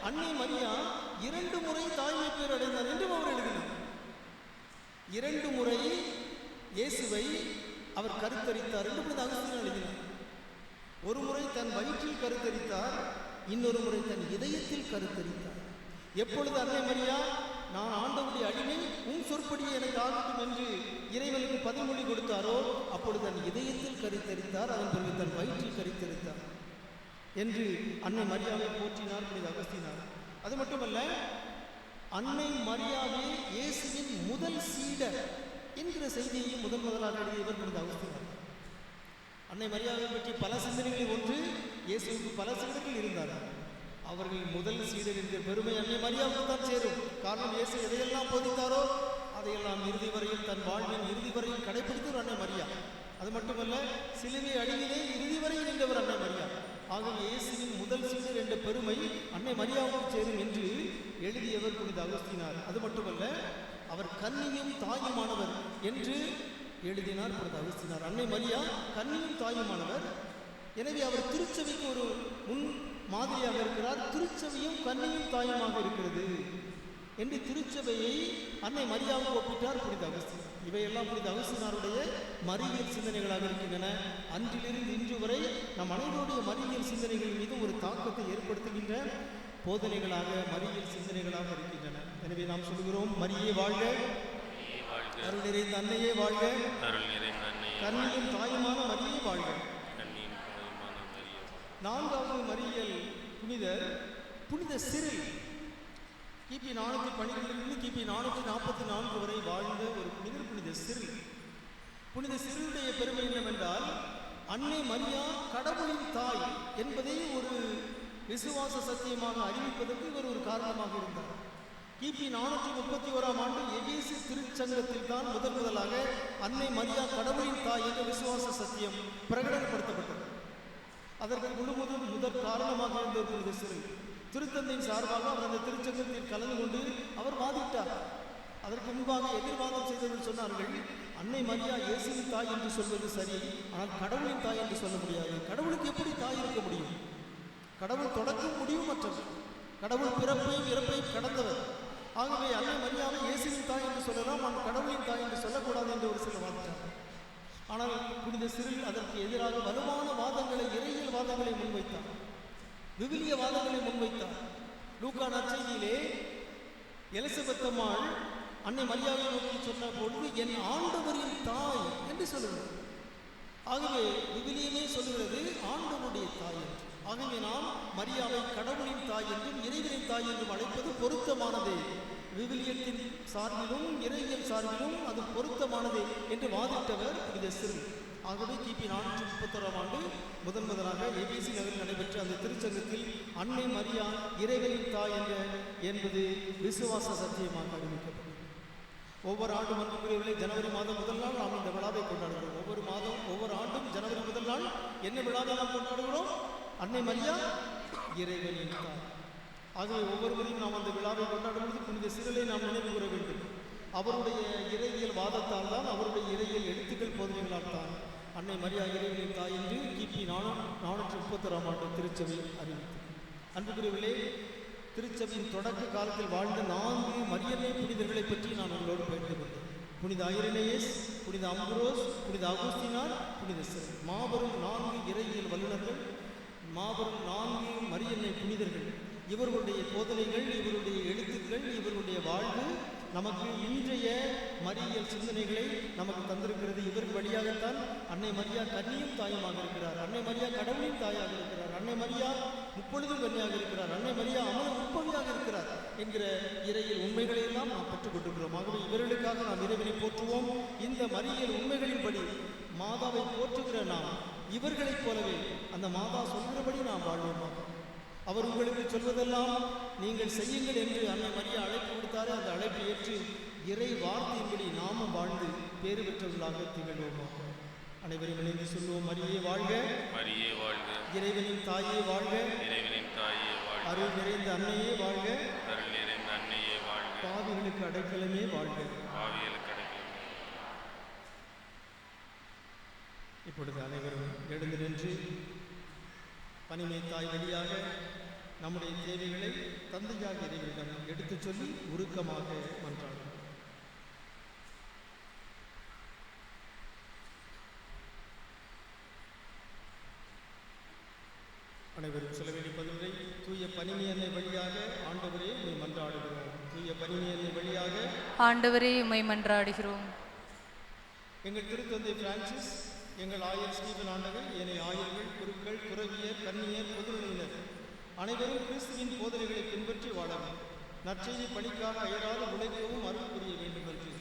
அன்னை மரியா 2 முறை தாய்மை பேர் அடைந்தார் என்றும் அவர் எழுதினார். 2 முறை இயேசுவை அவர் கருத்தரித்தார் என்று புனித அகுஸ்தீனார் எழுதினார். ஒரு முறை தன் வயிற்றில் கருத்தரித்தார், இன்னொரு முறை தன் இதயத்தில் கருத்தரித்தார். எப்பொழுது அன்னை மரியா, நான் ஆண்டவருடைய அடிமை, உன் சொற்படியே எனக்கு ஆகட்டும் என்று இறைவனுக்கு பதிமொழி கொடுத்தாரோ, அப்பொழுது தன் இதயத்தில் கருத்தரித்தார். அதன் பிறகு தன் வயிற்றில் கருத்தரித்தார் என்று அன்னை மரியாவை போற்றினார் புனித அகுஸ்தீனார். அது மட்டுமல்ல, அன்னை மரியாவே இயேசுவின் முதல் சீடர் என்கிற செய்தியையும் முதலாக எழுதியவர் புனித அகுஸ்தீனார். அன்னை மரியாவை பற்றி பல சிந்தனைகளில் ஒன்று, இயேசுவுக்கு பல சீடர்கள் இருந்தார்கள். அவர்கள் முதல் சீடர் என்கிற பெருமை அன்னை மரியாவுக்கு தான் சேரும். காரணம், இயேசு எதையெல்லாம் போதித்தாரோ அதையெல்லாம் இறுதி வரையில், தன் வாழ்வின் இறுதி வரையில் கடைபிடித்தவர் அன்னை மரியா. அது மட்டுமல்ல, சிலுவை அடியிலே இறுதி வரையில் நின்றவர் அன்னை மரியா. ஆகவே இயேசுவின் முதல் சீடர் என்ற பெருமை அன்னை மரியாவுக்கு சேரும் என்று எழுதியவர் புனித அகுஸ்தீனார். அது மட்டுமல்ல, அவர் கன்னியும் தாயுமானவர் என்று எழுதினார் புனித அகுஸ்தீனார். அன்னை மரியா கன்னியும் தாயுமானவர். எனவே அவர் திருச்சபைக்கு ஒரு முன் மாதிரியாக இருக்கிறார். திருச்சபையும் கன்னியும் தாயுமாக இருக்கிறது என்று திருச்சபையை அன்னை மரியாவுக்கு ஒப்பிட்டார் புனித அகுஸ்தீனார். இவையெல்லாம் புனித அகுஸ்தீனாருடைய மரியியல் சிந்தனைகளாக இருக்கின்றன. அன்றிலிருந்து இன்று வரை நம் அனைவருடைய மரியியல் சிந்தனைகள் மீதும் ஒரு தாக்கத்தை ஏற்படுத்துகின்ற போதனைகளாக மரியியல் சிந்தனைகளாக இருக்கின்றன. எனவே நாம் சொல்கிறோம், மரியே வாழ்க, அருள் நிறைந்த அன்னையே வாழ்க, கன்னியின் தாயுமான மரியே வாழ்க. நான்காவது மரியியல் புனிதர் புனித சிறில். கிபி 412 கிபி 444 வரை வாழ்ந்த ஒரு புனிதர் புனித சிறில். புனித சிறிலுடைய பெருமை என்னவென்றால், அன்னை மரியா கடவுளின் தாய் என்பதை ஒரு விசுவாச சத்தியமாக அறிவிப்பதற்கு இவர் ஒரு காரணமாக இருந்தார். கிபி 431ஆம் ஆண்டு எபேசு திருச்சங்கத்தில் தான் முதலாக அன்னை மரியா கடவுளின் தாய் என்ற விசுவாச சத்தியம் பிரகடனப்படுத்தப்பட்டது. அதற்கு முதற் காரணமாக இருந்த ஒரு புனித சிறில். திருத்தந்தையின் சார்பாக அவர் அந்த திருச்சங்கத்தில் கலந்து கொண்டு அவர் வாதிட்டார். அதற்கு முன்பாக எதிர்வாதம் செய்தவர்கள் சொன்னார்கள், அன்னை மரியா இயேசுவின் தாய் என்று சொல்வது சரி, ஆனால் கடவுளின் தாய் என்று சொல்ல முடியாது. கடவுளுக்கு எப்படி தாய் இருக்க முடியும்? கடவுள் தொடக்கம் முடியும் மற்றது. கடவுள் பிறப்பையும் இறப்பையும் கடந்தவர். ஆகவே அன்னை மரியாவை இயேசுவின் தாய் என்று சொல்லலாம், ஆனால் கடவுளின் தாய் என்று சொல்லக்கூடாது என்று ஒரு சில வாதிட்டார். ஆனால் புனித சிறில் அதற்கு எதிராக வலுவான வாதங்களை, இறையியல் வாதங்களை முன்வைத்தார், விவிலிய வாதங்களை முன்வைத்தார். லூக்கா நற்செய்தியிலே எலிசபெத் அம்மாள் அன்னை மரியாவை நோக்கி சொன்ன பொழுது, என் ஆண்டவரின் தாய் என்று சொல்லுகிறது. ஆகவே விவிலியமே சொல்லுகிறது ஆண்டவருடைய தாய் என்று. ஆகவே நாம் மரியாவை கடவுளின் தாய் என்றும் இறைவனின் தாய் என்றும் அழைப்பது பொருத்தமானதே. விவிலியத்தின் சார்பிலும் இறையியல் சார்பிலும் அது பொருத்தமானதே என்று வாதிட்டவர் புனித சிறில். ஆகவே கிபி 431ஆம் ஆண்டு முதலாக எபேசு நகரில் நடைபெற்ற அந்த திருச்சங்கத்தில் அன்னை மரியா இறைவனின் தாய் என்பது விசுவாச சத்தியமாக அறிவிக்கப்பட்டது. ஒவ்வொரு ஆண்டும் அன்புக்குரியவர்களே, ஜனவரி மாதம் முதல் நாள் நாம் இந்த விழாவை கொண்டாடுகிறோம். ஒவ்வொரு ஆண்டும் ஜனவரி முதல் நாள் என்ன விழாவை நாம் கொண்டாடுகிறோம்? அன்னை மரியா இறைவனின் தாய். ஆகவே ஒவ்வொரு முறையும் நாம் அந்த விழாவை கொண்டாடும்போது புனித சிறிலை நாம் நினைவு கூற வேண்டும். அவருடைய இறையியல் வாதத்தால் தான், அவருடைய இறையியல் எழுத்துக்கள் போதனைகளால் தான் அன்னை மரியா இறைவனின் தாய் என்று கிபி 431ஆம் ஆண்டு திருச்சபை அறிவித்தது. அன்புக்குரியவர்களே, திருச்சபையின் தொடக்க காலத்தில் வாழ்ந்த 4 மரியன்னை புனிதர்களை பற்றி நான் உங்களோடு பகிர்ந்து கொண்டேன். புனித ஐரேனியஸ், புனித அம்புரோஸ், புனித அகுஸ்தினார், புனித சிறில். மாபெரும் 4 இறையியல் வல்லுநர்கள், மாபெரும் 4 மரியன்னை புனிதர்கள். இவர்களுடைய போதனைகள், இவருடைய எழுத்துக்கள், இவருடைய வாழ்வு நமக்கு இன்றைய மரியியல் சிந்தனைகளை நமக்கு தந்திருக்கிறது. இவர்கள் வழியாகத்தான் அன்னை மரியா கன்னியும் தாயுமாக இருக்கிறார், அன்னை மரியா கடவுளின் தாயாக இருக்கிறார், அன்னை மரியா முப்பொழுதும் கன்னியாக இருக்கிறார், அன்னை மரியா அமல முப்பதியாக இருக்கிறார் என்கிற இறையியல் உண்மைகளை எல்லாம் நாம் பெற்றுக்கொண்டிருக்கிறோம். ஆகவே இவர்களுக்காக நாம் இறைவனை போற்றுவோம். இந்த மரியியல் உண்மைகளின்படி மாதாவை போற்றுகிற நாம் இவர்களைப் போலவே அந்த மாதா சொல்கிறபடி நாம் வாழ்வோமாக. அவர் உங்களுக்கு சொல்வதெல்லாம் நீங்கள் செய்யுங்கள் என்று அன்னை மரியா அழைப்பு கொடுத்தாரே, அந்த அழைப்பை ஏற்று இறை வார்த்தையின்படி நாமும் வாழ்ந்து பேறு பெற்றவர்களாக திகழ்வோமாக. அனைவரும் இணைந்து சொல்லுவோம், மரியே வாழ்க, மரியே வாழ்க, இறைவனின் தாயே வாழ்க, இறைவனின் தாயே வாழ்க, அருள் நிறைந்த அன்னையே வாழ்க, அருள் நிறைந்த அன்னையே வாழ்க, பாவிகளுக்கு அடைக்கலமே வாழ்க. பாவிகளுக்கு அடைக்கலமே. இப்பொழுது அனைவரும் எழுந்து நின்று பனிமை தாய் வழியாக நம்முடைய தேவைகளை தந்தையாக இறைவனிடம் எடுத்துச் சொல்லி உருக்கமாக மன்றாடும். அனைவரும் சொல்ல வேண்டிய பதிலை, தூய பனிமை அன்னை வழியாக ஆண்டவரே உம்மை மன்றாடுகிறோம். தூய பனிமை அன்னை வழியாக ஆண்டவரே உம்மை மன்றாடுகிறோம். எங்கள் திருத்தந்தை பிரான்சிஸ், எங்கள் ஆயர் ஸ்டீபன் ஆண்டவர், ஏனைய ஆயர்கள், குருக்கள், துறவியர், கன்னியர், பொதுநிலையினர் அனைவரும் கிறிஸ்துவின் போதனைகளை பின்பற்றி வாழவும், நற்செய்தி பணிக்காக அயராது உழைக்கவும் அருள் புரிய வேண்டும் என்று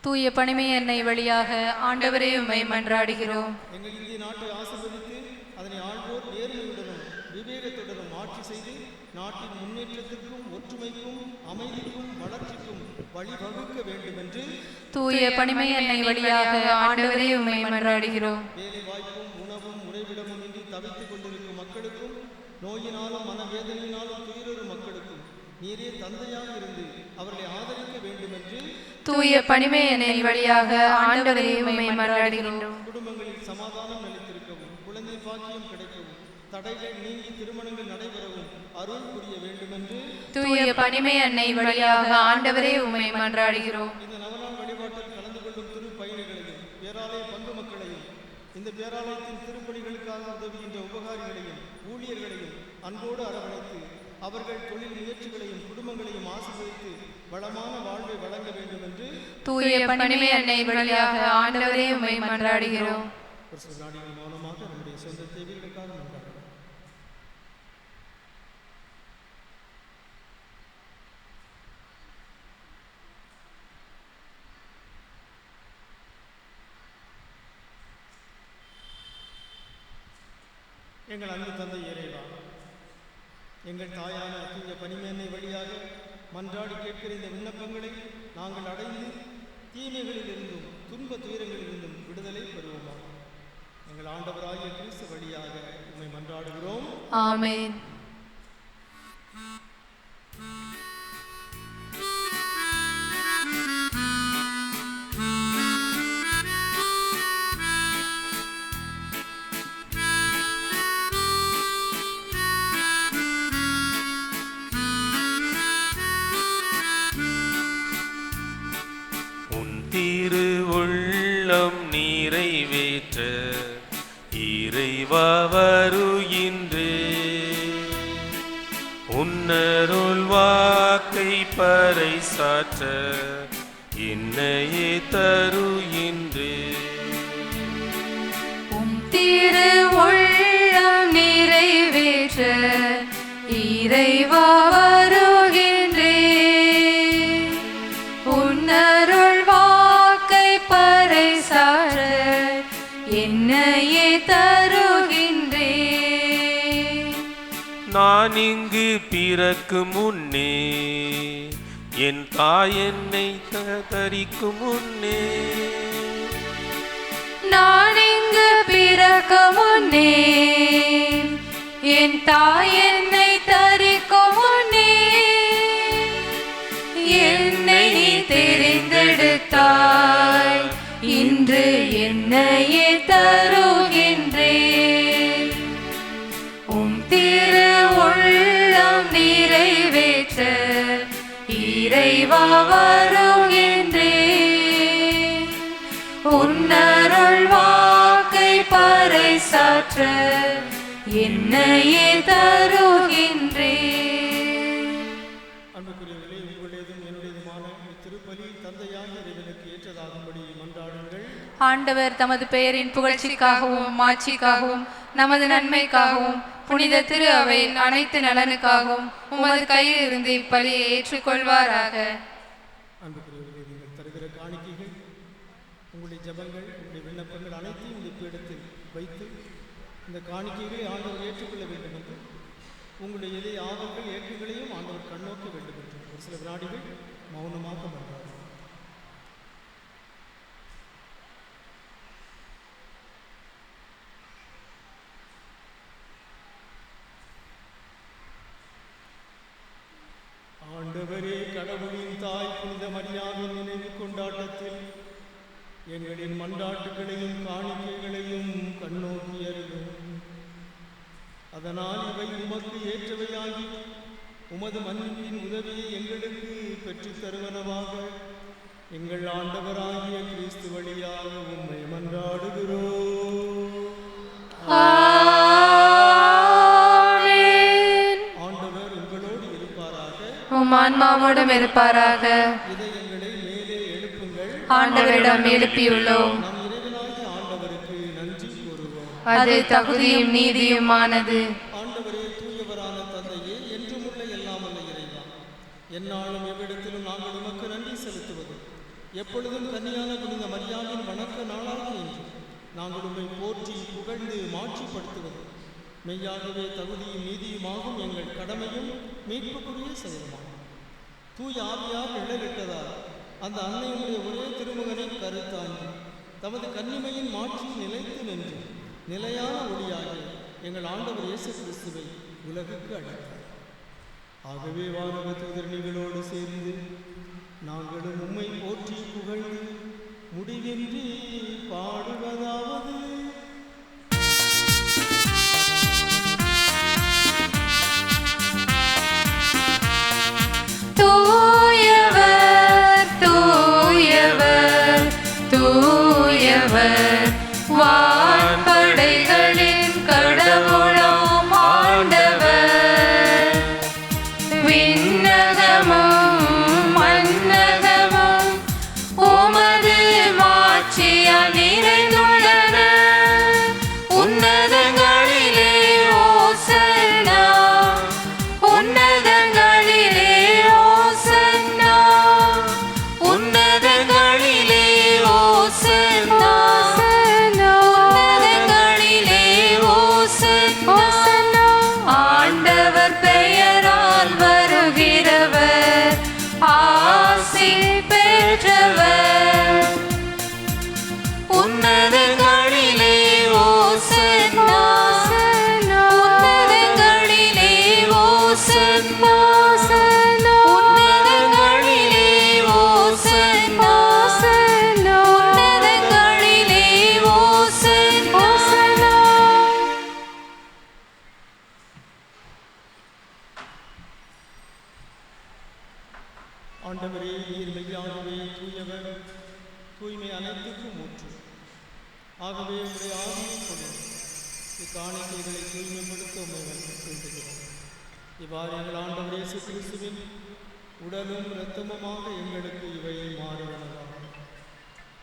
தூய பனிமை அன்னை வழியாக ஆண்டவரே உம்மை மன்றாடுகிறோம். எங்கள் இந்திய நாட்டை ஆசீர்வதித்து அதனை ஆள்வோர் நேர்மையுடனும் விவேகத்துடனும் ஆட்சி செய்து நாட்டின் முன்னேற்றத்திற்கும் ஒற்றுமைக்கும் அமைதிக்கும் வளர்ச்சிக்கும் வழிவகுக்க வேண்டும் என்று தூய பனிமை அன்னை வழியாக ஆண்டவரே உம்மை மன்றாடுகிறோம். வேலை வாய்ப்பும் உணவும் உறைவிடமும் இன்றி தவித்துக் கொண்டிருக்கும் மக்களுக்கும், நோயினாலும் மனவேதனையினாலும் துயரும் மக்களுக்கும் நீரே தந்தையாக இருந்து அவர்களை ஆதரிக்க வேண்டும் என்று தூய பனிமை அன்னை வழியாக ஆண்டவரே உம்மை மன்றாடுகிறோம். குடும்பங்களில் சமாதானம் நிலைத்திருக்கவும், குழந்தை பாக்கியம் கிடைக்கவும், தடைகள் நீங்கி திருமணங்கள் நடைபெறவும் அருள் புரிய வேண்டும் என்று தூய பனிமை அன்னை வழியாக ஆண்டவரே உம்மை மன்றாடுகிறோம். இந்த நவநாள் வழிபாட்டில் கலந்து கொள்ளும் திருப்பயணிகளையும், பேராலய பங்கு மக்களையும், இந்த பேராலயத்தின் திருப்பணிகளுக்காக உதவுகின்ற உபகாரிகளையும், ஊழியர்களையும் அன்போடு அரவணைத்து அவர்கள் தொழில் முயற்சிகளையும் குடும்பங்களையும் ஆசீர்வதித்து வளமான வாழ்வை வழங்க வேண்டும் என்று தூய பணிமை அன்னை வழியாக ஆண்டவரே உம்மை மன்றாடுகிறோம். ஒரு சில நாடுகள் மூலமாக நம்முடைய சொந்த தேவைகளுக்காக மன்றாடுகிறோம். எங்கள் அன்பு தந்தை இறைவா, எங்கள் தாயான தூய பணிமேன்மை வழியாக மன்றாடி கேட்கிற இந்த விண்ணப்பங்களை நாங்கள் அடைந்து தீமைகளிலிருந்தும் துன்ப துயரங்களிலிருந்தும் விடுதலை பெறுவோமாக. எங்கள் ஆண்டவராகிய கிறிஸ்து வழியாக உம்மை மன்றாடுகிறோம். ஆமென். திருவுள்ளம் நிறைவேற்ற இறைவா வருகின்றே, உன்னருள் வாக்கை பறைசாற்ற என்னையே தருகின்றே. திருவுள்ளம் நிறைவேற்ற இறைவா வருகின்றே, உன்னருள் வாக்கை பறைசாற்ற என்னையே தருகின்றே. நான் இங்கு பிறக்கும் முன்னே என் தாய் என்னை தரிக்கும் முன்னே, நான் இங்கு பிறக்கும் முன்னே என் தாய் என்னை தரிக்கும் முன்னே, என்னை நீ தெரிந்தெடுத்தாய், இன்று என்னையே தருகின்றேன். உம் திருவுள்ளம் நிறைவேற்ற இறைவா வருகின்றேன், உன்னருள் வாக்கை பறைசாற்ற என்னையே தருகின்றேன். அன்புக்குரியவர்களே, உங்களுடையதும் என்னுடையதுமான திருப்பலி தந்தையாக இறைவனுக்கு ஏற்றதாகும்படி மன்றாடுங்கள். ஆண்டவர் தமது பெயரின் புகழ்ச்சிக்காகவும் மாட்சிக்காகவும் நமது நன்மைக்காகவும் புனித திரு அவையின் அனைத்து நலனுக்காகவும் உமது கையில் இருந்து இப்பலியை ஏற்றுக்கொள்வாராக. அன்புக்குரியவர்களே, நீங்கள் தருகிற காணிக்கைகள், உங்களுடைய ஜெபங்கள், உங்களுடைய விண்ணப்பங்கள் அனைத்தையும் இந்த பீடத்தில் வைத்து இந்த காணிக்கைகளை ஆண்டவர் ஏற்றுக்கொள்ள வேண்டும் என்று, உங்களுடைய எதை ஆதங்கள் ஏற்றுகளையும் ஆண்டவர் கண்ணோக்க வேண்டும் என்று ஒரு சில வினாடிகள் மௌனமாக மன்றாடுங்கள். ஆண்டவரே, கடவுளின் தாய் புனித மரியாவின் நினைவு கொண்டாட்டத்தில் எங்களின் மன்றாட்டுகளையும் காணிக்கைகளையும் கண்ணோக்கி அறிவோம். அதனால் இவை உமக்கு ஏற்றவையாகி உமது மன்னிப்பின் உதவியை எங்களுக்கு பெற்றுத் தருவனவாக எங்கள் ஆண்டவராகிய கிறிஸ்து வழியாக உம்மை மன்றாடுகிறோம். ஆண்டவர் உங்களோடு இருப்பாராக, உம் ஆன்மாவோடும் இருப்பாராக. இதயங்களை மேலே எழுப்புங்கள். ஆண்டவரிடம் எழுப்பியுள்ளோம், நம் இறைவனாகிய ஆண்டவருக்கு நன்றி கூறுவோம். அது தகுதியும் நீதியுமானது. ஆண்டவரே, தூயவரான தந்தையே, என்றுமுள்ள எல்லாம் வல்ல இறைவா, எந்நாளும் எவ்விடத்திலும் நாங்கள் உமக்கு நன்றி செலுத்துவது எப்பொழுதும் கன்னியான புனித மரியாவின் வணக்க நாளாக என்று நாங்கள் உம்மை போற்றி புகழ்ந்து மாட்சிப்படுத்துவது மெய்யாகவே தகுதியும் நீதியுமாகும் எங்கள் கடமையும் மீட்புக்குரிய செயலுமாகும். தூய ஆவியார் நிழலிட்டதால் அந்த அன்னையுடைய ஒரே திருமகனை கருத்தாங்கி தமது கன்னிமையின் மாற்றி நிலைத்து நின்று நிலையான ஒளியாகி எங்கள் ஆண்டவர் இயேசு கிறிஸ்துவை உலகுக்கு அழைத்தார். ஆகவே வானவ தூதரணிகளோடு சேர்ந்து நாங்களும் உம்மை போற்றி புகழ்ந்து முடிவின்றி பாடுவதாவது: தூயவர் தூயவர் தூயவர், வான்படைகளின் கடவுளாம் ஆண்டவர். ஆண்டவரே, நீர் மெய்யாகவே தூயவர், தூய்மை அனைத்துக்கும் ஊற்று. ஆகவே உடைய ஆவியை கொண்டு இக்காணிக்கைகளை தூய்மைப்படுத்த உண்மை வேண்டுகிறோம். இவ்வாறு எங்கள் ஆண்டவர் இயேசு கிறிஸ்துவின் உடலும் இரத்தமுமாக எங்களுக்கு இவை மாறுவனவாக.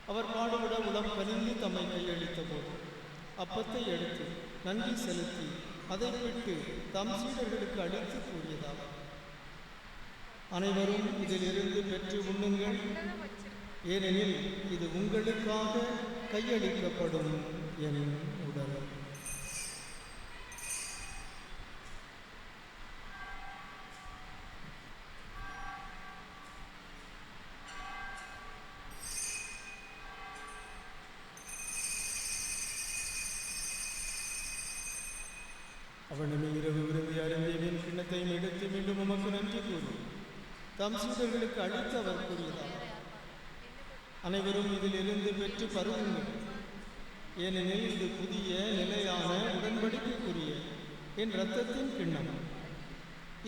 அவர் பாடுபட உளம் கனிந்து தம்மை கையளித்த போது அப்பத்தை எடுத்து நன்றி செலுத்தி அதை விட்டு தம் சீடர்களுக்கு அளித்து கூறியதாக, அனைவரும் இதிலிருந்து பெற்று உண்ணுங்கள், ஏனெனில் இது உங்களுக்காக கையளிக்கப்படும் என் உடல். அவனுமே இரவு விரும்பி அறிந்தேன் கிண்ணத்தையும் எடுத்து மீண்டும் உமக்கு நன்றி கூறி தம் சீடர்களுக்கு அளித்து அவர் கூறியதார், அனைவரும் இதிலிருந்து பெற்று பருகுங்கள், ஏனெனில் இது புதிய நிலையான உடன்படிக்கைக்குரிய என் இரத்தத்தின் கிண்ணம்.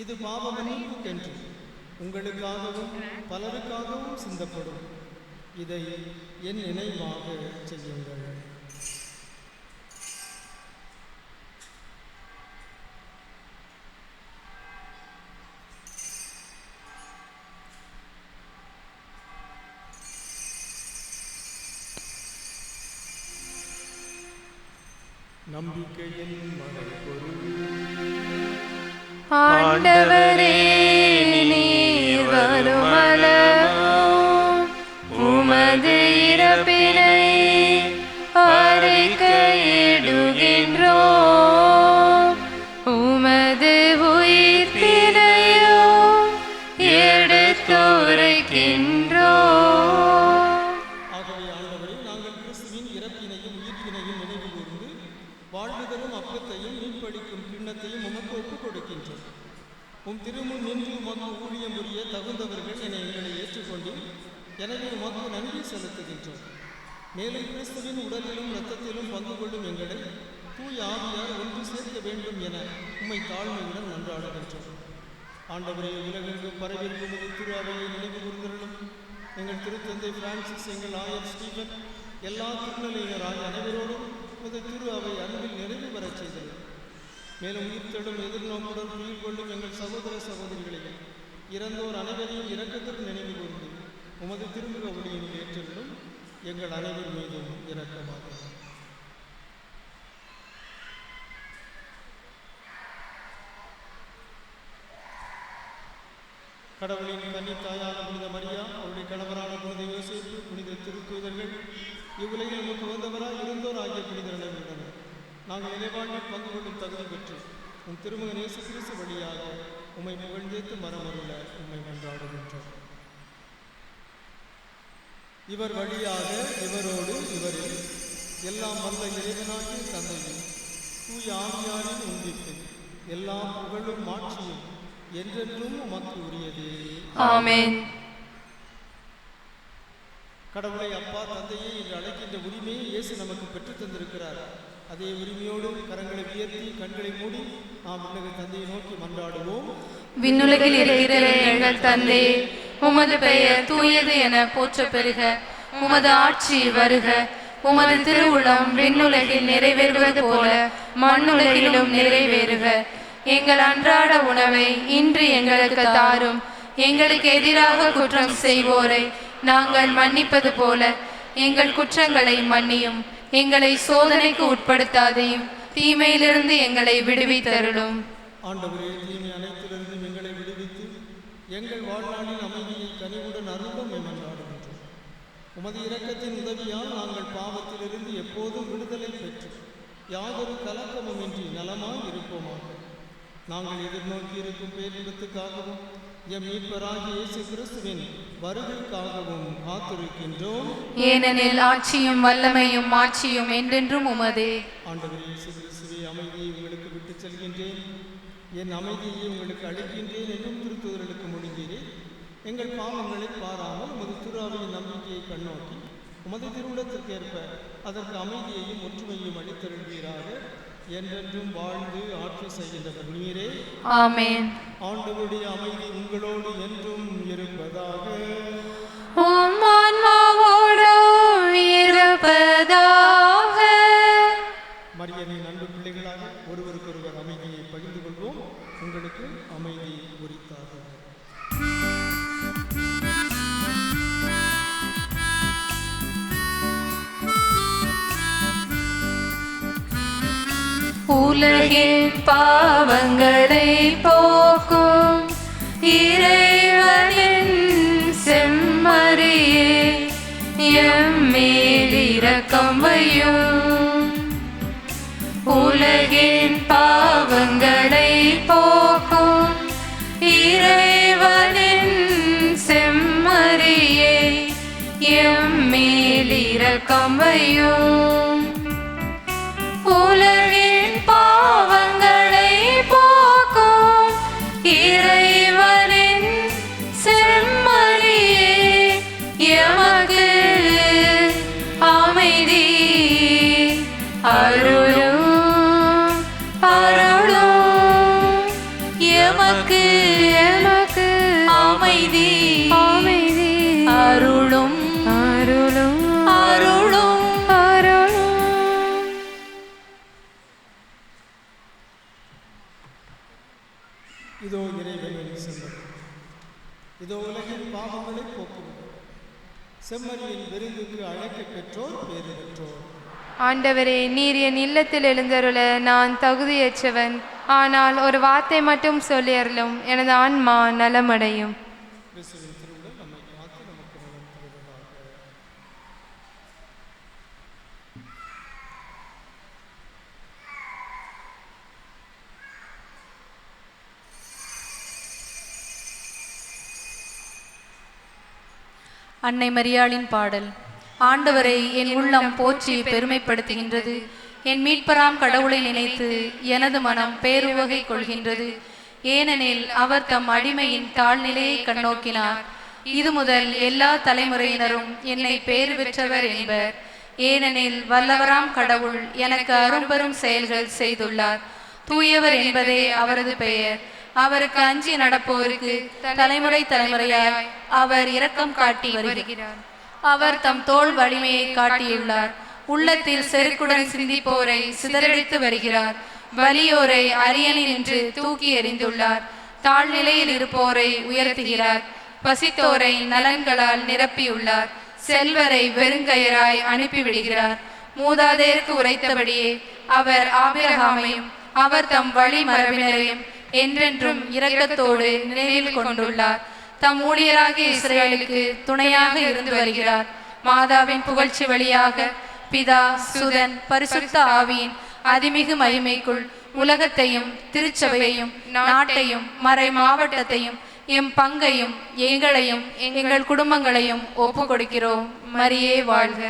இது பாவ மன்னிப்புக்கென்று உங்களுக்காகவும் பலருக்காகவும் சிந்தப்படும். இதை என் நினைவாக செய்யுங்கள். நம்பிக்கையின் மறைபொருள். ஆண்டவரே, நீர் வருமளவும் உமது இறப்பினை அறிக்கையிடுகின்றோம், உமது உயிர்ப்பினையும் எடுத்துரைக்கின்றோம். ஆகவே ஆண்டவரே, நாங்கள் கிறிஸ்துவின் இறப்பினையும் உயிர்ப்பினையும் நினைவு கூர்ந்து வாழ்வுதலும் அப்பத்தையும் மீன்பளிக்கும் கிண்ணத்தையும் உமக்கு ஒப்புக் கொடுக்கின்றோம். உம் திருமுன் நின்று உமக்கு ஊழியம் புரிய தகுந்தவர்கள் என எங்களை ஏற்றுக்கொண்டு எனவே உமக்கு நன்றி செலுத்துகின்றோம். மேலும் கிறிஸ்துவின் உடலிலும் இரத்தத்திலும் பங்கு கொள்ளும் எங்களை தூய ஆவியார் ஒன்று சேர்க்க வேண்டும் என உம்மை தாழ்மையுடன் மன்றாடுகின்றோம். ஆண்டவரே, உலகிற்கு பரவிருக்கும் இது திரு அவையை நினைவு கூர்ந்தருளும். எங்கள் திருத்தந்தை பிரான்சிஸ், எங்கள் ஆயர் ஸ்டீபன், எல்லா திருநிலையினராய் அனைவரோடும் உமது திரு அவை அன்பில் நிறைவு பெறச் செய்தது. மேலும் உயிர்த்தெழும் எதிர்நோக்குடன் துயில் கொள்ளும் எங்கள் சகோதர சகோதரிகளையும் இறந்தோர் அனைவரையும் இரக்கத்திற்கு நினைவு கூர்ந்து உமது திருமுக ஒளியின் ஏற்றிலும் எங்கள் அனைவர் மீதும் இரக்கமாக. கடவுளின் கன்னித்தாயான புனித மரியா, அவருடைய கணவரான புனித யோசேப்பு, புனித திருத்தூதர்கள், இவ்வுலகில் நமக்கு வந்தவராய் இருந்தோர் ஆகிய புனிதர்கள் நாங்கள் இறைவாழ்வில் பங்கு கொள்ளும் தகுதி பெற்று உம் திருமகன் இயேசு கிறிஸ்து வழியாக உம்மை புகழ்ந்தேத்து மரமருள உம்மை மன்றாடுகின்றோம். இவர் வழியாக, இவரோடு, இவரில் எல்லாம் வல்ல இறைவனாகிய தந்தையும் தூய ஆவியாரின் ஒன்றிற்கு எல்லா புகழும் மாட்சியும் என்றென்றும் உமக்கு உரியது. ஆமென். கடவுளை அப்பா தந்தையை என்று அழைக்கின்ற உரிமையை இயேசு நமக்கு பெற்றுத் தந்திருக்கிறார். அதே உரிமையோடு கரங்களை உயர்த்தி கண்களை மூடி நாம் உலக தந்தையை நோக்கி மன்றாடுவோம். விண்ணுலகில் இருக்கிற எங்கள் தந்தையே, உமது பெயர் தூயது என போற்ற பெறுக. உமது ஆட்சி வருக. உமது திருவுளம் விண்ணுலகில் நிறைவேறுவது போல மண்ணுலகிலும் நிறைவேறுக. எங்கள் அன்றாட உணவை இன்று எங்களுக்கு தாரும். எங்களுக்கு எதிராக குற்றம் செய்வோரை நாங்கள் மன்னிப்பது போல எங்கள் குற்றங்களை மன்னியும். எங்களை சோதனைக்கு உட்படுத்தாதையும் தீமையிலிருந்து எங்களை விடுவித்தருளும். ஆண்டவரே, தீமை அனைத்திலிருந்தும் எங்களை விடுவித்து எங்கள் வாழ்நாளின் அமைதியை கனிவுடன் அருளும் மன்றாடுகின்றோம். உமது இரக்கத்தின் உதவியால் நாங்கள் பாவத்திலிருந்து எப்போதும் விடுதலை பெற்று யாதொரு கலக்கமுமின்றி நலமாய் இருப்போமாக. நாங்கள் எதிர்நோக்கி இருக்கும் பேரின்பத்துக்காகவும் எம் மீட்பராகிய இயேசு கிறிஸ்துவின் வருகைக்காகவும் காத்திருக்கின்றோம். ஏனெனில் ஆட்சியும் வல்லமையும் மாட்சியும் என்றென்றும் உமதே. ஆண்டவரே இயேசு கிறிஸ்துவே, அமைதியை உங்களுக்கு விட்டுச் செல்கின்றேன், என் அமைதியை உங்களுக்கு அளிக்கின்றேன் என்றும் திருத்தூதர்களுக்கு மொழிந்தீரே. எங்கள் பாவங்களை பாராமல் உமது திருஆவியின் நம்பிக்கையை கண்ணோக்கி உமது திருவுளத்திற்கு ஏற்ப அதற்கு அமைதியையும் ஒற்றுமையும் அளித்தருள்வீராக. என்றென்றும் வாழ்ந்து ஆட்சி செய்கின்றவர் நீரே. ஆமென். ஆண்டவருடைய அமைதி உங்களோடு என்றும் இருப்பதாக. உம் ஆன்மாவோடும் இருப்பதாக. மரியனின் அன்பு பிள்ளைகளாக ஒருவருக்கொருவர் அமைதியை பகிர்ந்து கொள்வோம். உங்களுக்கு அமைதி உரித்தாக. உலகின் பாவங்களை போக்கும் இறைவனின் செம்மறியே, எம்மேல் இரக்கம் வையும். உலகின் பாவங்களை போக்கும் இறைவனின் செம்மறியே, எம்மேல் இரக்கம் வையும். உலகின் பாவங்களை போக்கும் இறைவனின் செம்மறியே, எமக்கு அமைதி அருளும் அருளும். எமக்கு அமைதி அமைதி அருளும் அருளும் அருளும் அருளும். இதோ இறைவனின் செம்மறி, இதோ உலகின் பாவங்களை போக்குவது. செம்மறியின் விருந்துக்கு அழைக்கப் பெற்றோர் பேறு பெற்றோர். ஆண்டவரே, நீர் என் இல்லத்தில் எழுந்தருள நான் தகுதியற்றவன். ஆனால் ஒரு வார்த்தை மட்டும் சொல்லி அருளும், எனது ஆன்மா நலமடையும். கிறிஸ்துவின் திருவுடல் நம்மை காத்து நமக்கு நலம் தருவதாக. அன்னை மரியாளின் பாடல். ஆண்டவரை என் உள்ளம் போற்றி பெருமைப்படுத்துகின்றது. என் மீட்பராம் கடவுளை நினைத்து எனது மனம் பேருவகை கொள்கின்றது. ஏனெனில் அவர் தம் அடிமையின் தாழ்நிலையை கண்ணோக்கினார். இது முதல் எல்லா தலைமுறையினரும் என்னை பேறு பெற்றவர் என்பர். ஏனெனில் வல்லவராம் கடவுள் எனக்கு அரும்பெரும் செயல்கள் செய்துள்ளார். தூயவர் என்பதே அவரது பெயர். அவருக்கு அஞ்சி நடப்போருக்கு தலைமுறை தலைமுறையாய் அவர் இரக்கம் காட்டி வருகிறார். அவர் தம் தோள் வலிமையை காட்டியுள்ளார். உள்ளத்தில் செருக்குடன் சிந்திப்போரை சிதறடித்து வருகிறார். வலியோரை அரியணில் நின்று தூக்கி எறிந்துள்ளார். தாழ்நிலையில் இருப்போரை உயர்த்துகிறார். பசித்தோரை நலன்களால் நிரப்பியுள்ளார். செல்வரை வெறுங்கயராய் அனுப்பிவிடுகிறார். மூதாதையருக்கு உரைத்தபடியே அவர் ஆபிரகாமையும் அவர் தம் வழி மரபினரையும் என்றென்றும் இரக்கத்தோடு நினைவில் கொண்டுள்ளார். தம் ஊழியராகிய இஸ்ரேலுக்கு துணையாக இருந்து வருகிறார். மாதாவின் புகழ்ச்சி வழியாக பிதா சுதன் பரிசுத்த ஆவியின் அதிமிகு மகிமைக்குள் உலகத்தையும் திருச்சபையையும் நாட்டையும் மறை மாவட்டத்தையும் எம் பங்கையும் எங்களையும் எங்கள் குடும்பங்களையும் ஒப்பு கொடுக்கிறோம். மரியே வாழ்க.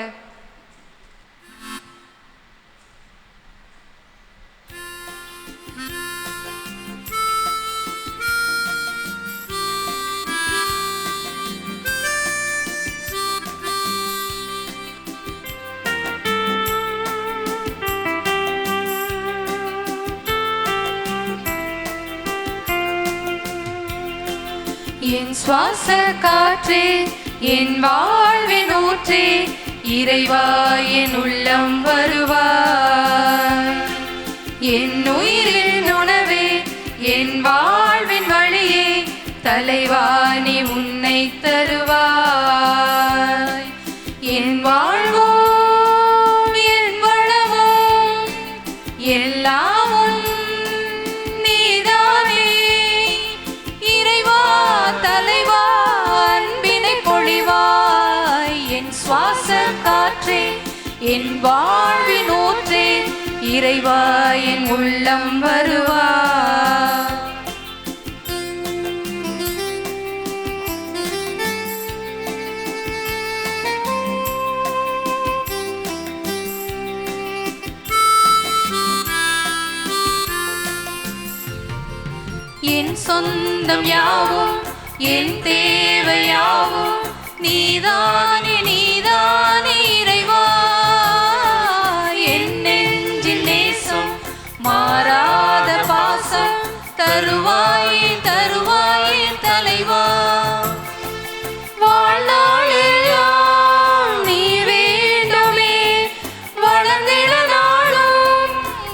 என் சுவாச காற்றே, என் வாழ்வின் ஊற்றே, இறைவா என் உள்ளம் வருவாய். என் உயிரின் உணவே, என் வாழ்வின் வழியே, தலைவா நீ உன்னை தருவாய். என் வாழ்வும் என் வளமும் எல்லாமும் நீதானே. இறைவா தலைவா அன்பினை பொழிவாய். என் சுவாச காற்றே, என் வாழ்வின் ஊற்றே, இறைவா என் உள்ளம் வருவாய். என் சொந்தம் யாவும் என் தேவையாவும் நீதானே நீதானே இறைவா. என் நெஞ்சில் நேசம் வருவாயே தருவாயே தலைவா. வாழ்நாளெல்லாம் நீ வேண்டுமே, வளர்ந்திட நாளும்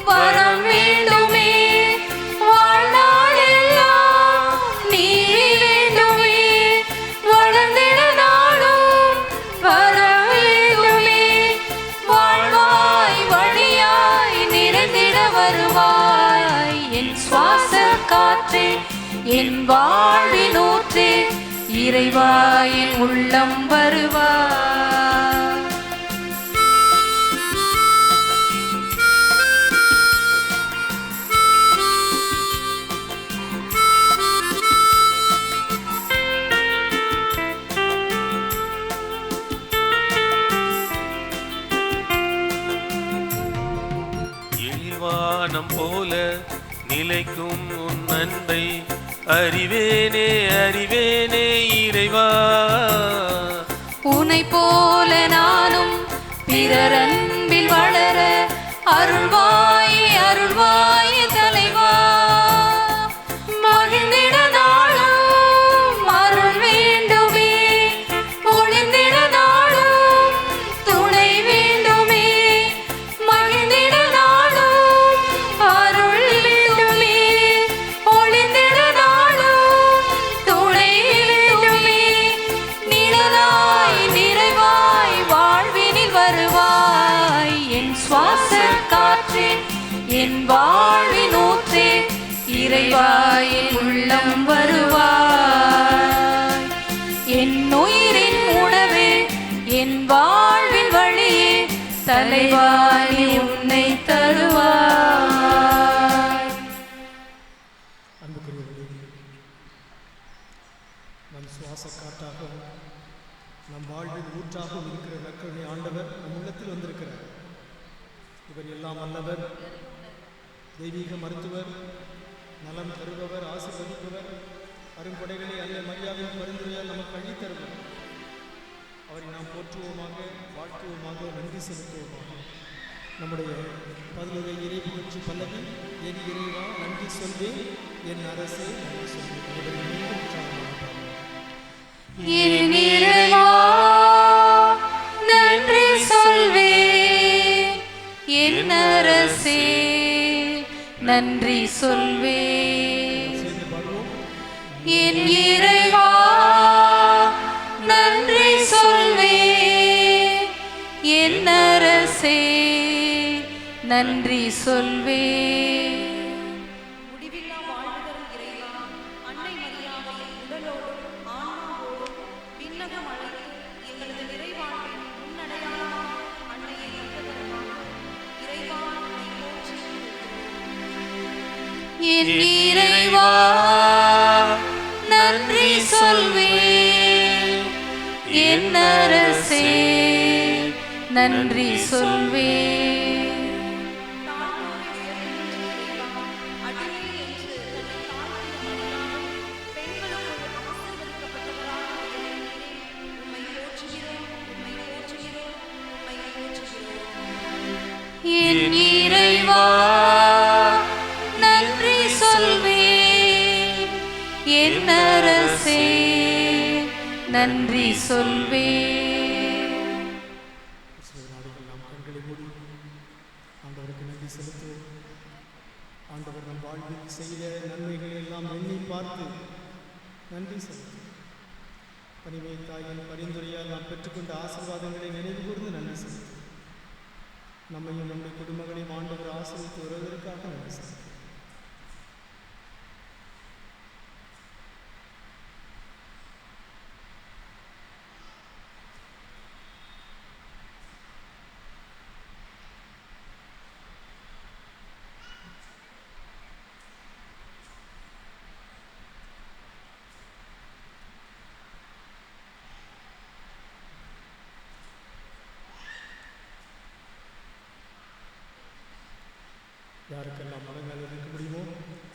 வரம் வேண்டுமே. வாழ்நாளெல்லாம் நீ வேண்டுமே, வளர்ந்திட நாளும் வரம் வேண்டுமே. வாழ்வாய் வழியாய் நிறைந்திட வருவாய், என் சுவாச காற்றே என் வாழ்வின் ஊற்றே, இறைவா என் உள்ளம் வருவாய். எழில்வானம் போல நிலைக்கும் உன் அன்பை அறிவேனே அறிவேனே இறைவா. உன்னை போல நானும் பிறர் அன்பில் வளர அருள்வாயே அருள்வாயே தலைவா. மகிழ்ந்திட நாளும் அருள் வேண்டுமே, ஒளிந்திட நாளும் துணை வேண்டுமே. மகிழ்ந்திட நாளும் அருள் வேண்டுமே, ஒளிந்திட நாளும் துணை வேண்டுமே. நிழலாய் நிறைவாய் வாழ்வினில் வருவாய், என் சுவாச காற்றே என் வாழ்வின் ஊற்றே, இறைவா என் உள்ளம் வருவாய். என் உயிரின் உணவே என் வாழ்வின் வழியே, தலைவா நீ உன்னை தருவாய். அன்புக்குரியவர்களே, நம் சுவாச காற்றாகவும் நம் வாழ்வில் ஊற்றாகவும் இருக்கிற நற்கருணை ஆண்டவர் நம் உள்ளத்தில் வந்திருக்கிறார். இவர் எல்லாம் வல்லவர், தெய்வீக மருத்துவர், நலம் தருபவர், ஆசீர்வதிப்பவர், அருங்கொடைகளை அன்னை மரியாதையின் பரிந்துரையால் நமக்கு அள்ளி தருவர். அவரை நாம் போற்றுவோமாக, வாழ்த்துவோமாக, நன்றி செலுத்துவோமாக. நம்முடைய 11 இறை புகழ்ச்சி பல்லவி, என் இறைவா நன்றி சொல்வேன், என் அரசே நன்றி சொல்வேன். என் இறைவா நன்றி சொல்வேன், என் அரசே நன்றி சொல்வேன். என் இறைவா நன்றி சொல்வேன், என் அரசே நன்றி சொல்வேன். முடிவில்லா வாழ்வுதரும் இறைவா, அன்னை மரியாதையின் உடலோடும் ஆன்மாவோடும் விண்ணகம் அழைத்து எங்களது நிறைவாழ்வின் முன்னடையாளமாக அன்னையை நம்புவதற்காக இறைவா உம்மை போற்றி புகழ்கிறோம். என் இறைவா நன்றி சொல்வேன், என் அரசே நன்றி சொல்வேன். தாழ்வோரை உயர்த்துகின்ற இறைவா, அடிமை என்று தன்னை தாழ்த்திய மரியாதை, பெண்களுக்குள் ஆசீர்வதிக்கப்பட்டவராக விளங்கினீரே. உம்மை போற்றுகிறோம், உம்மை போற்றுகிறோம், உம்மை போற்றுகிறோம். என் இறைவா நன்றி சொல்வேன், என் அரசே நன்றி சொல்வேன். சில நாடுகள் நாம் கண்களை மூடி ஆண்டவருக்கு நன்றி செலுத்துவோம். ஆண்டவர் நம் வாழ்வில் செய்த நன்மைகளை எல்லாம் எண்ணி பார்த்து நன்றி செலுத்துவோம். கனிமை தாயின் பரிந்துரையால் நாம் பெற்றுக்கொண்ட ஆசீர்வாதங்களை நினைவு கூர்ந்து நன்றி செலுத்துவோம். நம்மையும் நம்முடைய குடும்பங்களையும் ஆண்டவர் ஆசீர்வதித்து வருவதற்காக நன்றி செலுத்துவோம். யாருக்கெல்லாம் முழங்காலில் இருக்க முடியுமோ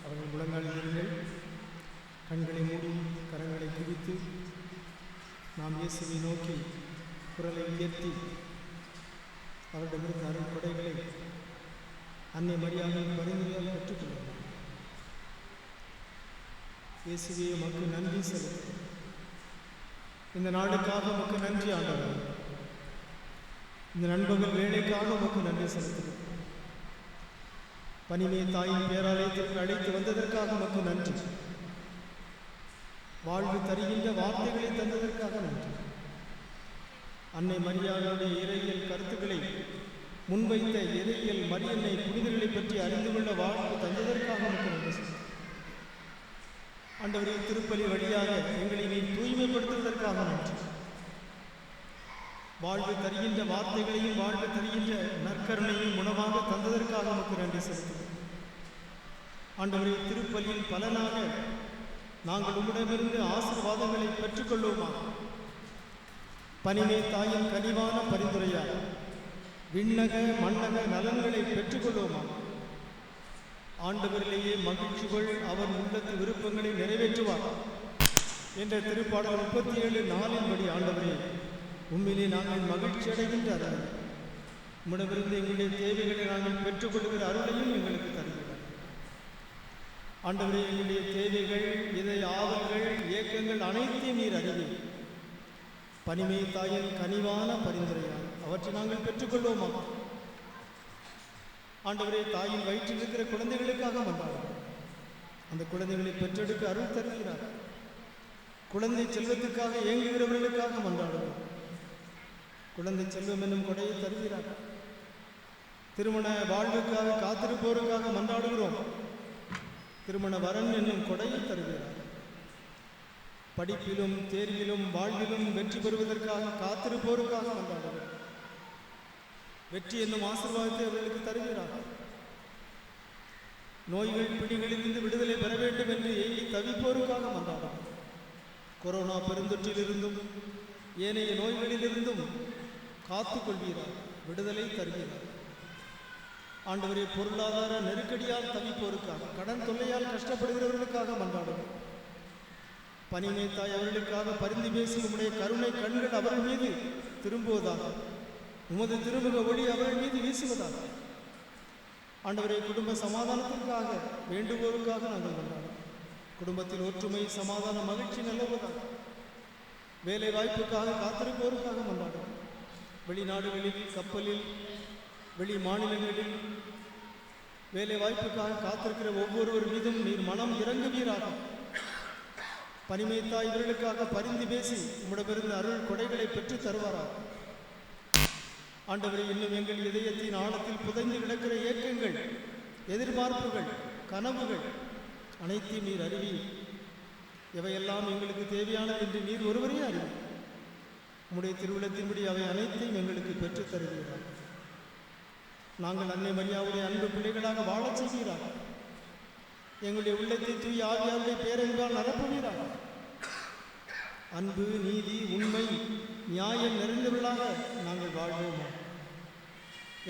அவர்கள் முழங்காலில் இருங்கள். கண்களை மூடி கரங்களை குவித்து நாம் இயேசுவை நோக்கி குரலை உயர்த்தி அவரிடமிருந்து அருள் கொடைகளை அன்னை மரியாதையின் பரிந்துரையால் பெற்றுக்கொள்ளும். இயேசுவே உமக்கு நன்றி செலுத்துகிறோம். இந்த நாளுக்காக உமக்கு நன்றி ஆண்டவர். இந்த நண்பர்கள் வேலைக்காக உமக்கு நன்றி செலுத்துகிறோம். பனிமே தாயின் பேராலயத்திற்கு அழைத்து வந்ததற்காக உமக்கு நன்றி. வாழ்வு தருகின்ற வார்த்தைகளை தந்ததற்காக நன்றி. அன்னை மரியாளுடைய இறையியல் கருத்துக்களை முன்வைத்த இறையியல் மரியன்னை புனிதர்களை பற்றி அறிந்து கொள்ள வாழ்வு தந்ததற்காக உமக்கு நன்றி. ஆண்டவரே, திருப்பலி வழியாக எங்களை நீ தூய்மைப்படுத்துவதற்காக நன்றி. வாழ்வு தருகின்ற வார்த்தைகளையும் வாழ்வு தருகின்ற நற்கருணையும் உணவாக தந்ததற்காக நமக்கு நன்றி செலுத்துகிறோம். ஆண்டவரே, திருப்பலியின் பலனாக நாங்கள் உம்மிடமிருந்து ஆசீர்வாதங்களை பெற்றுக்கொள்வோமா? பனிமே தாயின் கனிவான பரிந்துரையால் விண்ணக மண்ணக நலன்களை பெற்றுக்கொள்வோமா? ஆண்டவரிலேயே மகிழ்ச்சி கொள், அவர் உள்ளத்து விருப்பங்களை நிறைவேற்றுவார் என்ற திருப்பாடல் 37:4 ஆண்டவரே, உண்மையிலே நாங்கள் மகிழ்ச்சி அடைகின்ற அருள், உம்மிடமிருந்து எங்களுடைய தேவைகளை நாங்கள் பெற்றுக்கொள்கிற அருளையும் எங்களுக்கு தருகிறார். ஆண்டவரே, எங்களுடைய தேவைகள், இதை ஆவல்கள், இயக்கங்கள் அனைத்தையும் நீர் அறிவீர். பனிமே தாயின் கனிவான பரிந்துரையால் அவற்றை நாங்கள் பெற்றுக்கொள்வோமா? ஆண்டவரே, தாயின் வயிற்றில் இருக்கிற குழந்தைகளுக்காக வந்தார்கள். அந்த குழந்தைகளை பெற்றெடுக்க அருள் தருகிறார். குழந்தை செல்வத்துக்காக இயங்குகிறவர்களுக்காக மன்றாடுவோம். குழந்தை செல்வம் என்னும் கொடையை தருகிறார். திருமண வாழ்வுக்காக காத்திருப்போருக்காக மன்றாடுகிறோம். திருமண வரன் என்னும் கொடையை தருகிறார். படிப்பிலும் தேர்விலும் வாழ்விலும் வெற்றி பெறுவதற்காக காத்திருப்போருக்காக மன்றாடுகிறோம். வெற்றி என்னும் ஆசீர்வாதத்தை அவர்களுக்கு தருகிறார். நோய்கள் பிடிகளிலிருந்து விடுதலை பெற வேண்டும் என்று ஏங்கி தவிப்போருக்காக மன்றாடும். கொரோனா பெருந்தொற்றிலிருந்தும் ஏனைய நோய்களிலிருந்தும் காத்து கொள்கிறார், விடுதலை தருகிறார். ஆண்டவரே, பொருளாதார நெருக்கடியால் தவிப்போருக்காக, கடன் தொல்லையால் கஷ்டப்படுகிறவர்களுக்காக மன்றாடும். பனிமே தாய் அவர்களுக்காக பரிந்து பேசி உம்முடைய கருணை கண்கள் அவர்கள் மீது திரும்புவதாக, உமது திருமுக ஒளி அவர்கள் மீது வீசுவதாக. ஆண்டவரே, குடும்ப சமாதானத்திற்காக வேண்டுவோருக்காக நாங்கள் கொண்டாடும். குடும்பத்தில் ஒற்றுமை, சமாதானம், மகிழ்ச்சி நிலவுவதாக. வேலை வாய்ப்புக்காக காத்திருப்போருக்காக கொண்டாடும். வெளிநாடுகளில், கப்பலில், வெளி மாநிலங்களில் வேலை வாய்ப்புக்காக காத்திருக்கிற ஒவ்வொருவர் மீதும் நீர் மனம் இறங்குவீராக. பனிமைத்தாய் இவர்களுக்காக பரிந்து பேசி உம்மிடமிருந்து அருள் கொடைகளை பெற்று தருவாராக. ஆண்டவரே, இன்னும் எங்கள் இதயத்தின் ஆழத்தில் புதைந்து கிடக்கிற ஏக்கங்கள், எதிர்பார்ப்புகள், கனவுகள் அனைத்தையும் நீர் அறிவி. எவையெல்லாம் எங்களுக்கு தேவையானது என்று நீர் ஒருவரே அறிவி. உம்முடைய திருவிழத்தின்படி அவை அனைத்தையும் எங்களுக்கு பெற்றுத் தருவீராக. நாங்கள் அன்னை மரியாவுடைய அன்பு பிள்ளைகளாக வாழச் செய்வீராக. எங்களுடைய உள்ளத்தை தூய் ஆவியாருடைய பேரன்பால் நிரப்புவீராக. அன்பு, நீதி, உண்மை, நியாயம் நிறைந்தவர்களாக நாங்கள் வாழ்வோமா?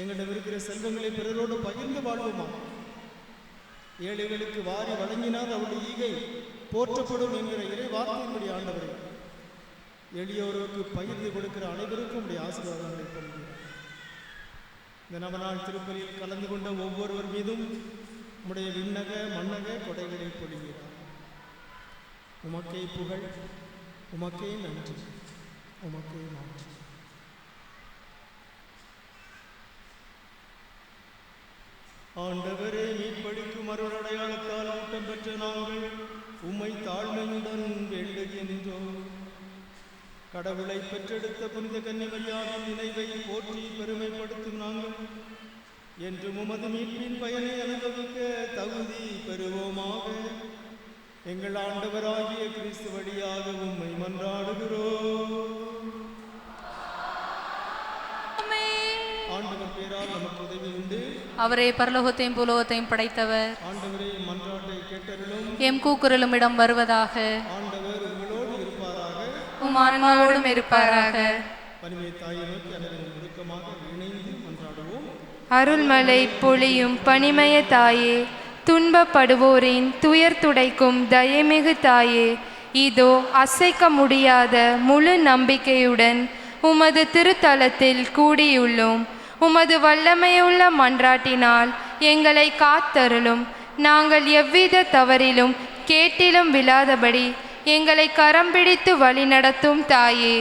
எங்களிடம் இருக்கிற செல்வங்களை பிறரோடு பகிர்ந்து வாழ்வோமா? ஏழைகளுக்கு வாரி வழங்கினால் அவருடைய ஈகை போற்றப்படும் என்கிற இறை வார்த்தையின்படி ஆண்டவரை, எளியோருக்கு பகிர்ந்து கொடுக்கிற அனைவருக்கும் உடைய ஆசீர்வாதங்களை கொள்கிறார். இந்த நவநாள் திருப்பலியில் கலந்து கொண்ட ஒவ்வொருவர் மீதும் உம்முடைய விண்ணக மண்ணக கொடைகளை பொழிகிறார். உமக்கே புகழ், உமக்கே நன்றி, உமக்கே நன்றி. ஆண்டவரே, மீட்பளிக்கும் அருளடையாளத்தால் ஊட்டம் பெற்ற நாங்கள் உம்மை தாழ்மையுடன் வேண்டுகின்றோம். கடவுளை பெற்றெடுத்த புனித கன்னிமரியாவின் நினைவை போற்றி பெருமைப்படுத்தும் நாங்கள் என்று உமது மீட்பின் பயனை அனுபவிக்க தகுதி பெறுவோமாக. எங்கள் ஆண்டவராகிய கிறிஸ்து வழியாக உம்மை மன்றாடுகிறோம். ஆண்டவர் பேரால் நமக்கு உதவி உண்டு. அவரே பரலோகத்தையும் பூலோகத்தையும் படைத்தவர். ஆண்டவரே, மன்றாட்டை கேட்டருளும். எம் கூக்குரலும் இடம் வருவதாக. ஆண்டவர் உங்களோடு இருப்பாராக. உம் ஆன்மாவோடும் இருப்பாராக. பனிமை தாயை நோக்கி அனைவரும் ஒழுக்கமாக இணைந்து மன்றாடுவோம். அருள்மலை பொழியும் பனிமய தாயே, துன்பப்படுவோரின் துயர் துடைக்கும் தயமிகு தாயே, இதோ அசைக்க முடியாத முழு நம்பிக்கையுடன் உமது திருத்தலத்தில் கூடியுள்ளோம். உமது வல்லமையுள்ள மன்றாட்டினால் எங்களை காத்தருளும். நாங்கள் எவ்வித தவறிலும் கேட்டிலும் விழாதபடி எங்களை கரம் பிடித்து வழிநடத்தும் தாயே,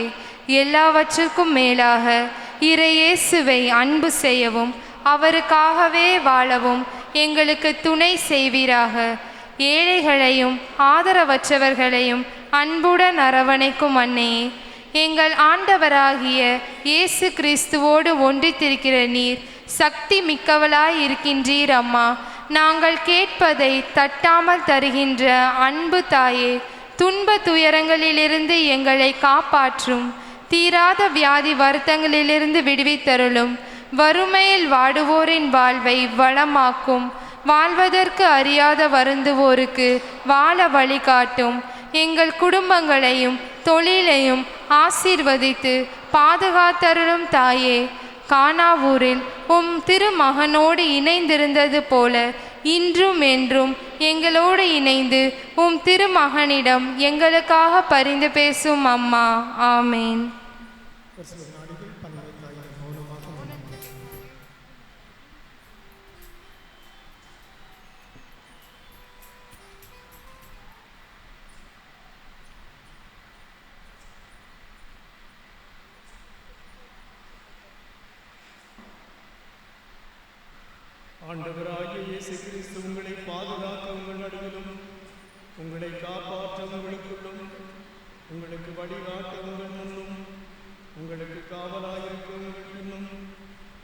எல்லாவற்றுக்கும் மேலாக இறையேசுவை அன்பு செய்யவும் அவருக்காகவே வாழவும் எங்களுக்கு துணை செய்வீராக. ஏழைகளையும் ஆதரவற்றவர்களையும் அன்புடன் அரவணைக்கும் அன்னையே, எங்கள் ஆண்டவராகிய இயேசு கிறிஸ்துவோடு ஒன்றித்திருக்கிற நீர் சக்தி மிக்கவளாய் இருக்கின்றீர் அம்மா. நாங்கள் கேட்பதை தட்டாமல் தருகின்ற அன்பு தாயே, துன்ப துயரங்களிலிருந்து எங்களை காப்பாற்றும். தீராத வியாதி வருத்தங்களிலிருந்து விடுவித்தருளும். வறுமையில் வாடுவோரின் வாழ்வை வளமாக்கும். வாழ்வதற்கு அறியாத வருந்துவோருக்கு வாழ வழிகாட்டும். எங்கள் குடும்பங்களையும் தொழிலையும் ஆசீர்வதித்து பாதுகாத்தருளும் தாயே, கானாவூரில் உம் திருமகனோடு இணைந்திருந்தது போல இன்றும் என்றும் எங்களோடு இணைந்து உம் திருமகனிடம் எங்களுக்காக பரிந்து பேசும் அம்மா. ஆமேன். ஆண்டவராகிய இயேசு கிறிஸ்து உங்களை பாதுகாக்க உங்கள் நடுவிலும், உங்களை காப்பாற்ற உங்களுக்குள்ளும், உங்களுக்கு வழிகாட்ட உங்கள் முன்னும், உங்களுக்கு காவலாயிருக்க உங்கள் பின்னும்,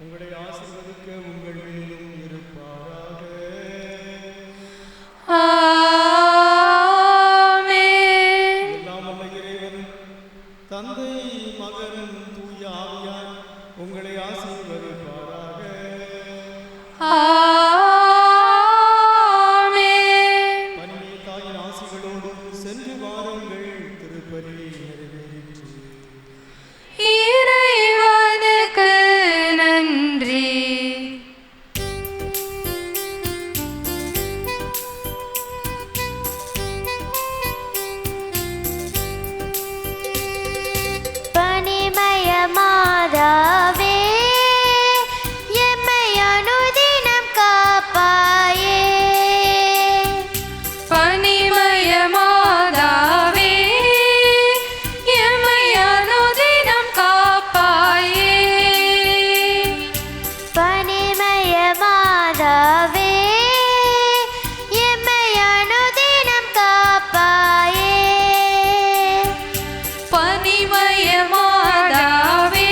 உங்களை ஆசீர்வதிக்க உங்கள் மேலும் இருப்பாராக. எல்லாம் வல்ல இறைவன் தந்தை, மகன், தூய ஆவியார் உங்களை ஆசீர்வதிப்பாராக. பனிமே தாயின் ஆசிகளோடு சென்று வாருங்கள். திருப்பலி நிறைவேறிற்று. இறைவனுக்கு நன்றி. பனிமய மாதாவே, எம்மை அனுதினம் காப்பாயே. பனிமய மாதாவே, எம்மை அனுதினம் காப்பாயே. பனிமய மாதாவே, எம்மை அனுதினம் காப்பாயே. பனிமய மாதாவே,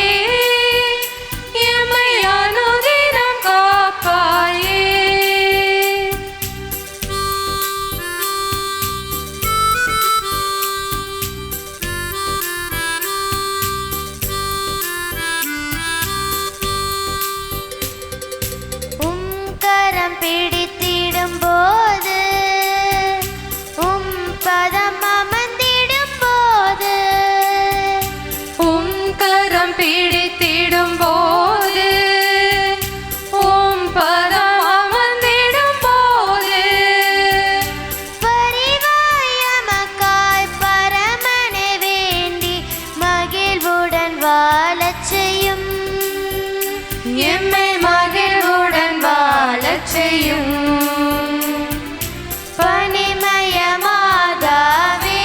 எம்மை அனுதினம் காப்பாயே. உம் கரம் பிடித்திடும் போது, உம் பதம் அமர்ந்திடும் போது, உம் கரம் பிடித்திடும் போது, உம் பதம் அமர்ந்திடும் போது, பரிவாய் எமக்காய் பரமனை வேண்டி மகிழ்வுடன் வாழச் செய்யும். எம்மை மகிழ்வுடன் வாழச் செய்யும். பனிமய மாதாவே,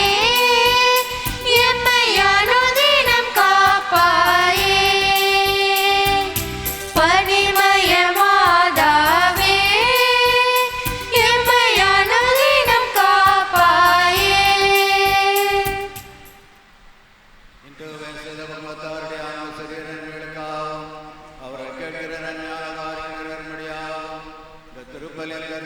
எம்மை அனுதினம் காப்பாயே. பனிமய மாதாவே, எம்மை அனுதினம் காப்பாயே. இன்று செய்த குடும்பத்தாருடைய ஆன்ம சரீரங்களுக்காகவும் அவரை கேட்கிற ஞான காரியங்களுடையாகவும் இந்த திருப்பலியில்